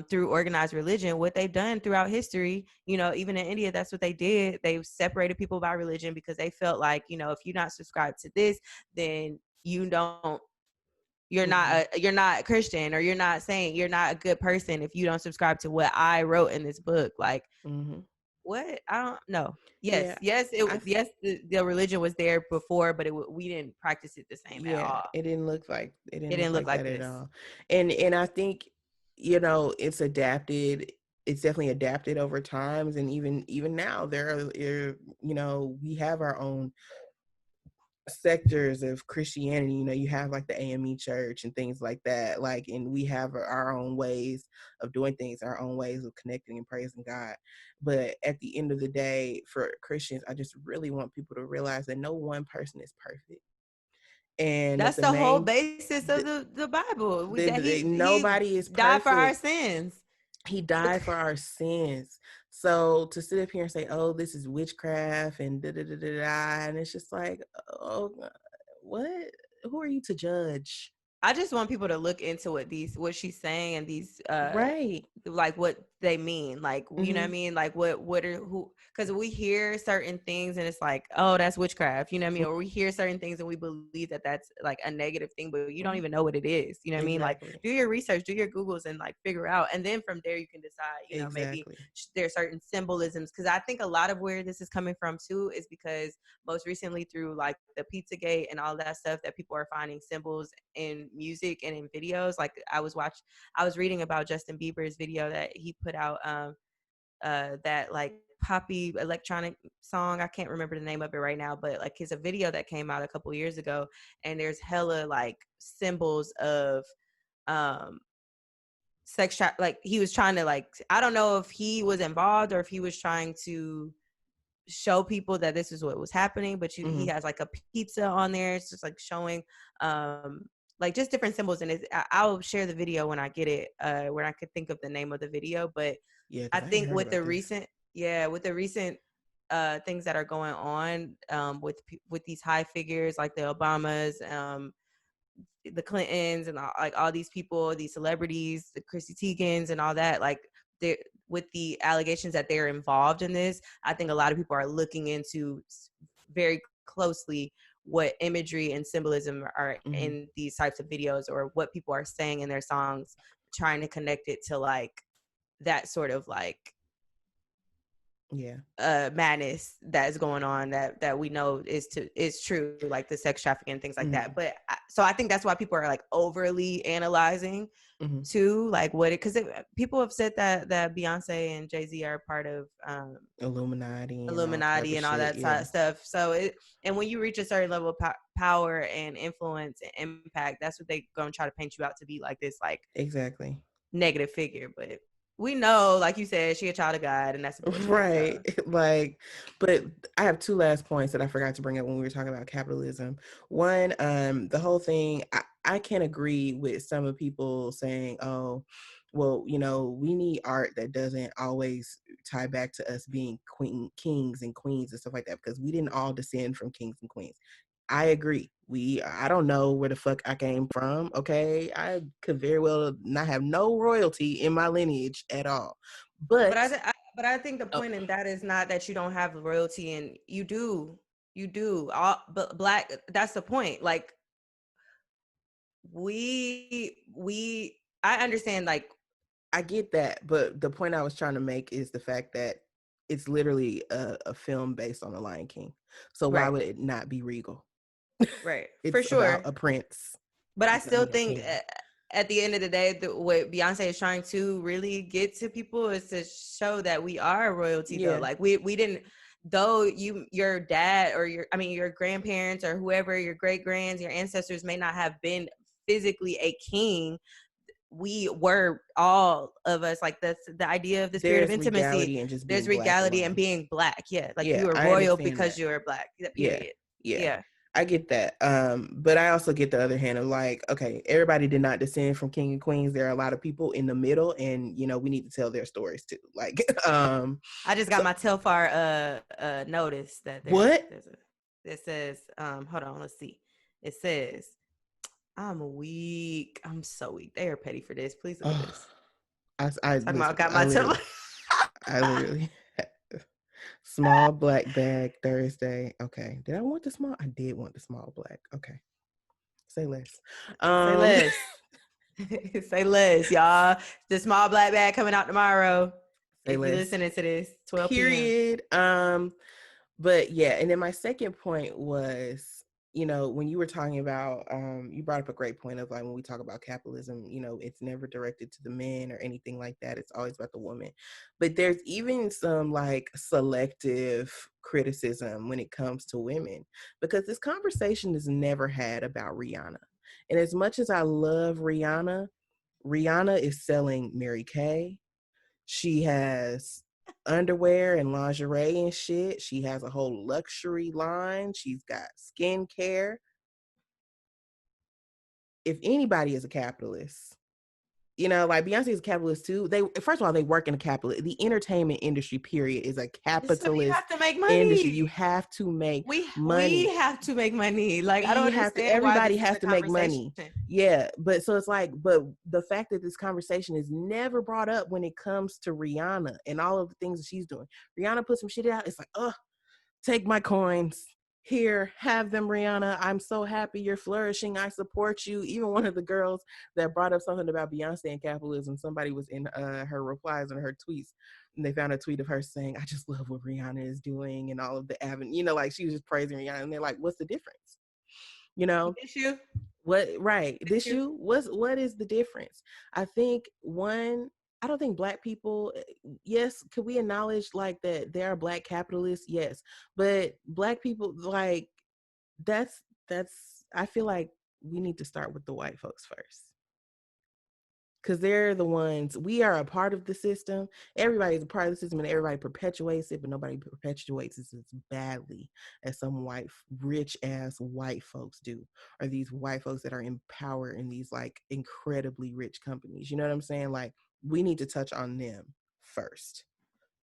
through organized religion, what they've done throughout history. Even in India, that's what they did. They separated people by religion because they felt like, if you're not subscribed to this, then hmm you're not Christian, or you're not a good person if you don't subscribe to what I wrote in this book. Like, hmm what? I don't know. Yeah. I Yes, the religion was there before, but we didn't practice it the same at Yeah, all. it It didn't didn't look look like like that at this. all. And I think, it's adapted. It's definitely adapted over times, and even now we have our own sectors of Christianity. You have like the AME church and things like that. Like, and we have our own ways of doing things, our own ways of connecting and praising God. But at the end of the day, for Christians, I just really want people to realize that no one person is perfect, and that That's the the whole main basis of the Bible. That he nobody is died for our perfect. sings. He died for our sins. So to sit up here and say, "Oh, this is witchcraft," and da da da da da, and it's just like, "Oh, what? Who are you to judge?" I just want people to look into what she's saying, and these Right. like what they mean. Like, you know what I Mm-hmm. mean? Like what are who because we hear certain things and it's like, oh, that's witchcraft, you know what I mean? Or we hear certain things and we believe that that's like a negative thing, but you don't Mm-hmm. even know what it is. You know what I mean? Like Exactly. do your research, do your Googles, and like figure out, and then from there you can decide, maybe Exactly. there's certain symbolisms, because I think a lot of where this is coming from too is because most recently through like the Pizzagate and all that stuff, that people are finding symbols in music and in videos. Like I was reading about Justin Bieber's video that he put out, that like poppy electronic song. I can't remember the name of it right now, but like it's a video that came out a couple years ago, and there's hella like symbols of um like he was trying to, like, I don't know if he was involved or if he was trying to show people that this is what was happening, but he Mm-hmm. has like a pizza on there. It's just like showing um like just different symbols, and I'll share the video when I get it, when I could think of the name of the video. But Yeah, I because I ain't think heard about this. with the recent things that are going on, with these high figures like the Obamas, the Clintons, and like all these people, these celebrities, the Chrissy Teigens and all that, like they with the allegations that they're involved in this, I think a lot of people are looking into very closely what imagery and symbolism are Mm-hmm. in these types of videos, or what people are saying in their songs, trying to connect it to like that sort of like Yeah. madness that is going on, that we know is true, like the sex trafficking and things like that. Mm-hmm. But so I think that's why people are like overly analyzing Mm-hmm. too, like what it, because people have said that Beyonce and Jay-Z are part of Illuminati and all type Illuminati of and all shit. that Yeah. stuff. So and when you reach a certain level of power and influence and impact, that's what they gonna try to paint you out to be, like this like Exactly. negative figure. But we know, like you said, she a child of God, and that's bullshit. Right. So Like, but I have two last points that I forgot to bring up when we were talking about capitalism. One, the whole thing, I can agree with some of people saying, oh, well, we need art that doesn't always tie back to us being kings and queens and stuff like that, because we didn't all descend from kings and queens. I agree. I don't know where the fuck I came from. Okay. I could very well not have no royalty in my lineage at all. But But I think the oh, point in that is not that you don't have royalty, and you do all, but black. That's the point. Like I understand. Like I get that, but the point I was trying to make is the fact that it's literally a film based on the Lion King. So why right, would it not be regal? right, for It's about sure. a prince But I still becoming a think king. at the end of the day, what Beyonce is trying to really get to people is to show that we are royalty, though. Yeah, Like we didn't, though your dad or your grandparents or whoever, your great grands, your ancestors may not have been physically a king. We were, all of us, like that's the idea of the spirit of there's intimacy. regality in just There's being black regality and alone. being black. Yeah, like Yeah, you are I royal understand because that. you are black. That Yeah, period. yeah, Yeah, I get that. But I also get the other hand of like, okay, everybody did not descend from king and queens. There are a lot of people in the middle, and we need to tell their stories too. Like, I just got so my Telfar notice that what? there's a it says hold on, let's see. It says I'm weak. I'm so weak. They are petty for this. Please look at Oh, this. I Talking about listen. got my Telfar. I literally small black bag Thursday. Okay, did I want the small? I did want the small black. Okay, say less. Say Um, less. Say less, y'all. The small black bag coming out tomorrow. say If you less. listening to this, 12 p.m. Period. But yeah, and then my second point was, when you were talking about, you brought up a great point of like, when we talk about capitalism, it's never directed to the men or anything like that. It's always about the woman. But there's even some like selective criticism when it comes to women, because this conversation is never had about Rihanna. And as much as I love Rihanna, Rihanna is selling Mary Kay. She has underwear and lingerie and shit. She has a whole luxury line. She's got skincare. If anybody is a capitalist, like Beyonce is a capitalist too. They First of all, they work in a capitalist. The entertainment industry, period, is a So you capitalist have to make industry. money. You have to make We money. have to make money. Like I don't We have to. understand why Everybody this is has a to make conversation. money. Yeah, but so it's like, but the fact that this conversation is never brought up when it comes to Rihanna and all of the things that she's doing. Rihanna put some shit out. It's like, oh, take my coins. Here, have them, Rihanna. I'm so happy you're flourishing. I support you. Even one of the girls that brought up something about Beyonce and capitalism, somebody was in her replies and her tweets, and they found a tweet of her saying, I just love what Rihanna is doing and all of the like she was just praising Rihanna. And they're like, what's the difference? You know, This you? what, right? This This you? you? What is the difference? I think I don't think black people, yes, could we acknowledge like that there are black capitalists? Yes. But black people, like, that's I feel like we need to start with the white folks first. Because they're the ones, we are a part of the system. Everybody's a part of the system and everybody perpetuates it, but nobody perpetuates it as badly as some rich ass white folks do, or these white folks that are in power in these like incredibly rich companies. You know what I'm saying? Like, we need to touch on them first.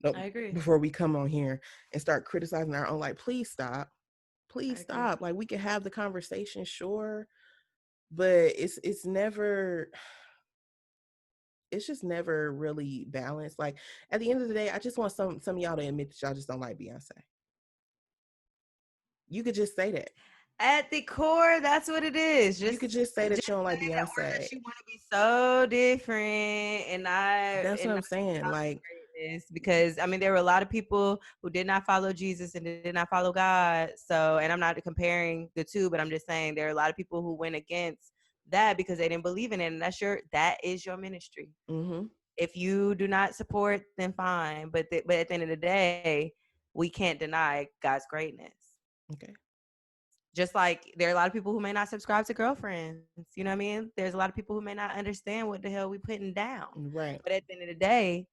No, I agree. before we come on here and start criticizing our own, like, please stop. I Please agree. stop. Like, we can have the conversation, sure, but it's just never really balanced. Like, at the end of the day, I just want some of y'all to admit that y'all just don't like Beyonce. You could just say that. At the core, that's what it is. You could just say that you don't like Say that, or that Beyonce. you want to be so different, That's what and I'm not saying. Like, greatness. Because I mean, there were a lot of people who did not follow Jesus and did not follow God. So, and I'm not comparing the two, but I'm just saying there are a lot of people who went against that because they didn't believe in it, and that is your ministry. mm-hmm. If you do not support, then fine. But at the end of the day, we can't deny God's greatness. Okay. Just like there are a lot of people who may not subscribe to Girlfriends. You know what I mean? There's a lot of people who may not understand what the hell we putting down. Right. But at the end of the day,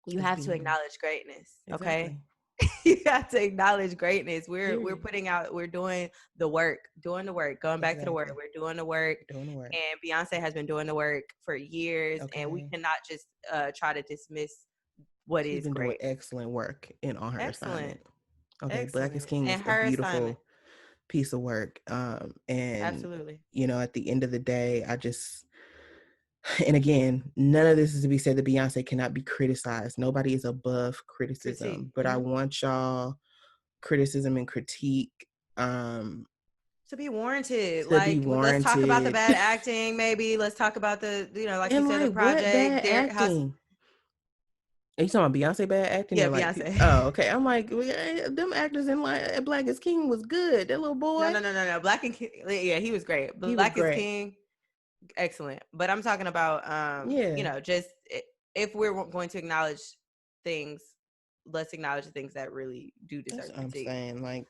you It's have to being acknowledge greatness. Okay. exactly. You have to acknowledge greatness. We're Period. putting out, we're doing the work, going back to the work. Exactly. We're doing the work. We're doing the work. And Beyonce has been doing the work for years, and we Okay. cannot just try to dismiss what She's is been doing great. excellent work in on her Excellent. assignment. Okay. Black is Excellent. King is And a her assignment. beautiful piece of work. And Absolutely. at the end of the day, I just, and again, none of this is to be said that Beyonce cannot be criticized. Nobody is above Critique. criticism, but I want y'all criticism and critique um To be warranted. to be Like, let's talk about the warranted. bad acting, maybe. Let's talk about like you And said, the like, what project, bad their house. acting? Are you talking about Beyonce bad acting Yeah, or like Beyonce. oh, okay. I'm like, them actors in like Black is King was good. That little No, boy, no, no, no, no. Black and King. Yeah, he was great. he was Black is great. King, excellent. But I'm talking about, Yeah, just if we're going to acknowledge things, let's acknowledge the things that really do that's deserve what I'm critique. saying. Like,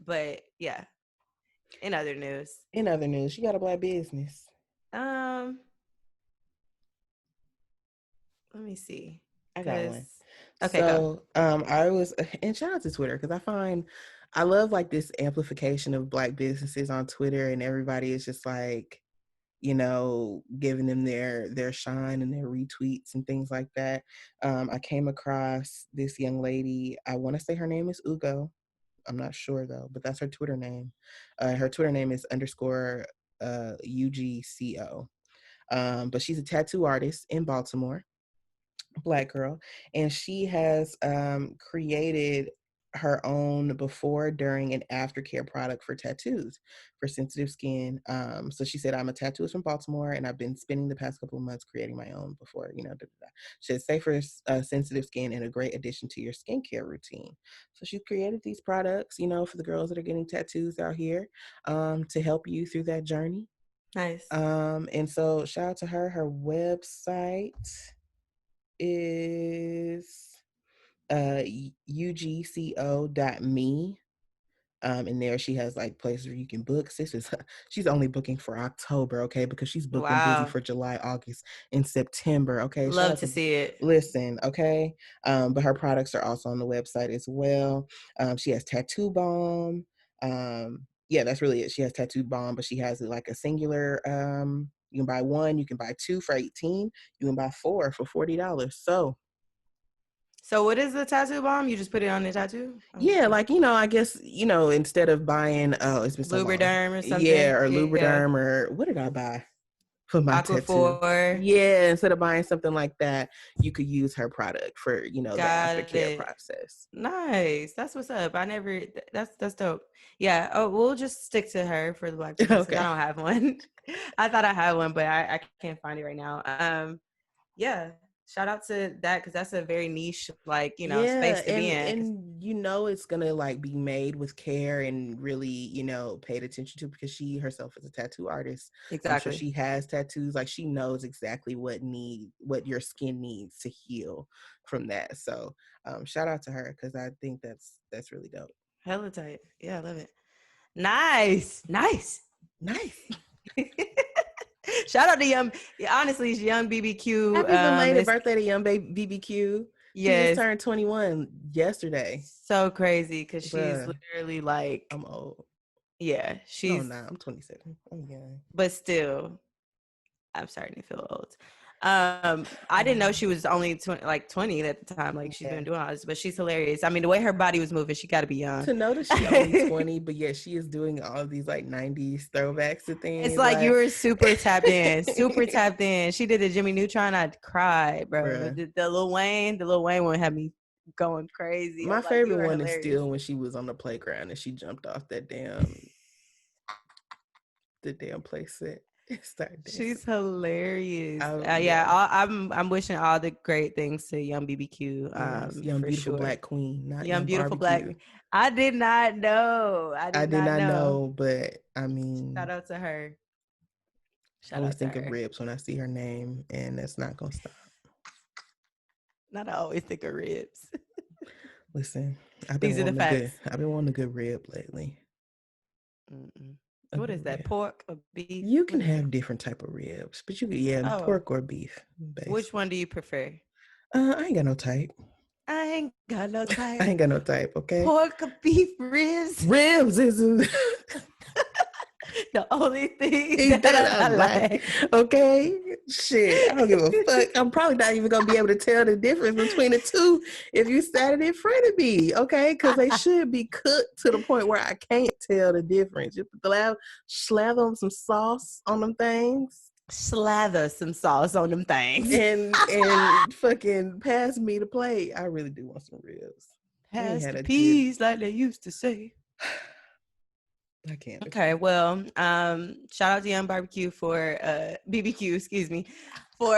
But yeah, in other news, in other news, she got a black business. um, let me see, I got cause one. okay, go. So, I was, and shout out to Twitter because I love like this amplification of black businesses on Twitter, and everybody is just like, giving them their shine and their retweets and things like that. I came across this young lady. I want to say her name is Ugo. I'm not sure though, but that's her Twitter name. Her Twitter name is underscore UGCO. But she's a tattoo artist in Baltimore, black girl, and she has created her own before, during, and aftercare product for tattoos for sensitive skin. So she said, I'm a tattooist from Baltimore, and I've been spending the past couple of months creating my own before, da, da, da. She said, safe for sensitive skin and a great addition to your skincare routine. So she created these products, for the girls that are getting tattoos out here, to help you through that journey. Nice. And so shout out to her. Her website is ugco.me. And there she has like places where you can book. She's only booking for October, okay, because she's booked and busy Wow. for July, August, and September. Okay, shout Love out to to see it. listen, okay. But her products are also on the website as well. She has tattoo balm. Yeah, that's really it. She has tattoo balm, but she has it like a singular. You can buy one, you can buy two for $18, you can buy four for $40. So So what is the tattoo bomb? You just put it on the tattoo? I'm yeah, confused. like, I guess, instead of buying, oh, it's been so long. Lubriderm or Yeah, something? or Yeah. Lubriderm, or what did I buy for my tattoo? Aquaphor. Yeah, instead of buying something like that, you could use her product for, the Got aftercare it. process. Nice. That's what's up. I never that's dope. Yeah. Oh, we'll just stick to her for the black business because I Okay. don't have one. I thought I had one, but I can't find it right now. Yeah. Shout out to that because that's a very niche, like, Yeah, space to be in. and it's gonna like be made with care and really, paid attention to, because she herself is a tattoo artist. I'm sure Exactly. she has tattoos. Like, she knows exactly what your skin needs to heal from that. So shout out to her, because I think that's really dope. Hella tight. Yeah, I love it. Nice. Nice. Nice. Shout out to young, honestly, it's young BBQ. Happy belated It's birthday to young baby BBQ. She just yes, turned 21 yesterday. so crazy because she's Bruh, literally like, I'm old. yeah, No, she's, nah, I'm 27. I'm young. but still, I'm starting to feel old. I didn't know Yeah. she was only 20 at the time. Like she's Yeah. been doing all this, but she's hilarious. I mean, the way her body was moving, she got to be young. To notice she only 20, but yet she is doing all of these like 90s throwbacks to It's things. like you Like, were super tapped in, super tapped in. She did the Jimmy Neutron. I cried, bro. bruh. The Lil Wayne one had me going crazy. I'm My like, you favorite are one is hilarious. still when she was on the playground and she jumped off the damn play set and started dancing. She's hilarious. Yeah, Yeah. I'm wishing all the great things to young BBQ. Yes. Young For beautiful sure. black queen, not Young young beautiful black. barbecue. I did not know. I I did did not not know. know, but I Shout mean, out to her. I Shout always out to think of her. ribs when I see her name, and that's not gonna stop. Not I always think of ribs. Listen, I've been These are the wanting a good facts. I've been wanting a good rib lately. Mm-mm. A What good is that? rib. Pork or beef? You What can is it? have different type of ribs, but you could, Oh, pork or beef, which basically. one do you prefer? I ain't got no type. I ain't got no type. I ain't got no type, okay? Pork, beef, ribs. Ribs is The only thing that that I I like, like. okay? Shit, I don't give a fuck. I'm probably not even gonna be able to tell the difference between the two if you sat it in front of me, okay? Because they should be cooked to the point where I can't tell the difference. Just slather them some sauce on them things. Slather some sauce on them things. And fucking pass me the plate. I really do want some ribs. Pass the peas like they used to say. I can't. Okay, well, shout out to Young Barbecue for BBQ, excuse me, for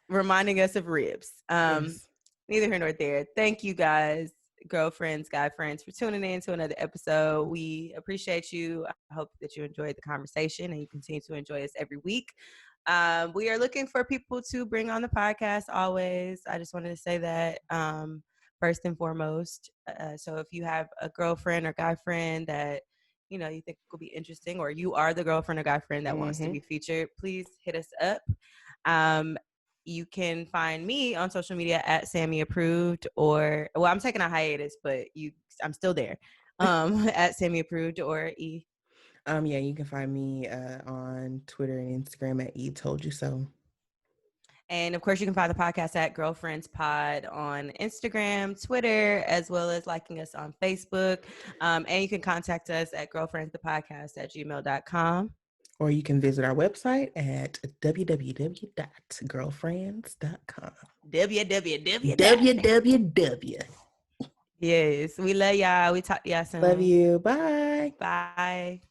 reminding us of ribs. Yes. Neither here nor there. Thank you guys, girlfriends, guy friends, for tuning in to another episode. We appreciate you. I hope that you enjoyed the conversation and you continue to enjoy us every week. We are looking for people to bring on the podcast always. I just wanted to say that first and foremost. So if you have a girlfriend or guy friend that you think will be interesting, or you are the girlfriend or guy friend that wants to be featured, please hit us up. You can find me on social media at Sammy Approved, or I'm taking a hiatus, but I'm still there. At Sammy Approved or E. Yeah, you can find me on Twitter and Instagram at E Told You So. And of course, you can find the podcast at Girlfrans Pod on Instagram, Twitter, as well as liking us on Facebook. And you can contact us at girlfriendsthepodcast@gmail.com. Or you can visit our website at www.girlfriends.com. www. Yes, we love y'all. We talk to y'all soon. Love you. Bye. Bye.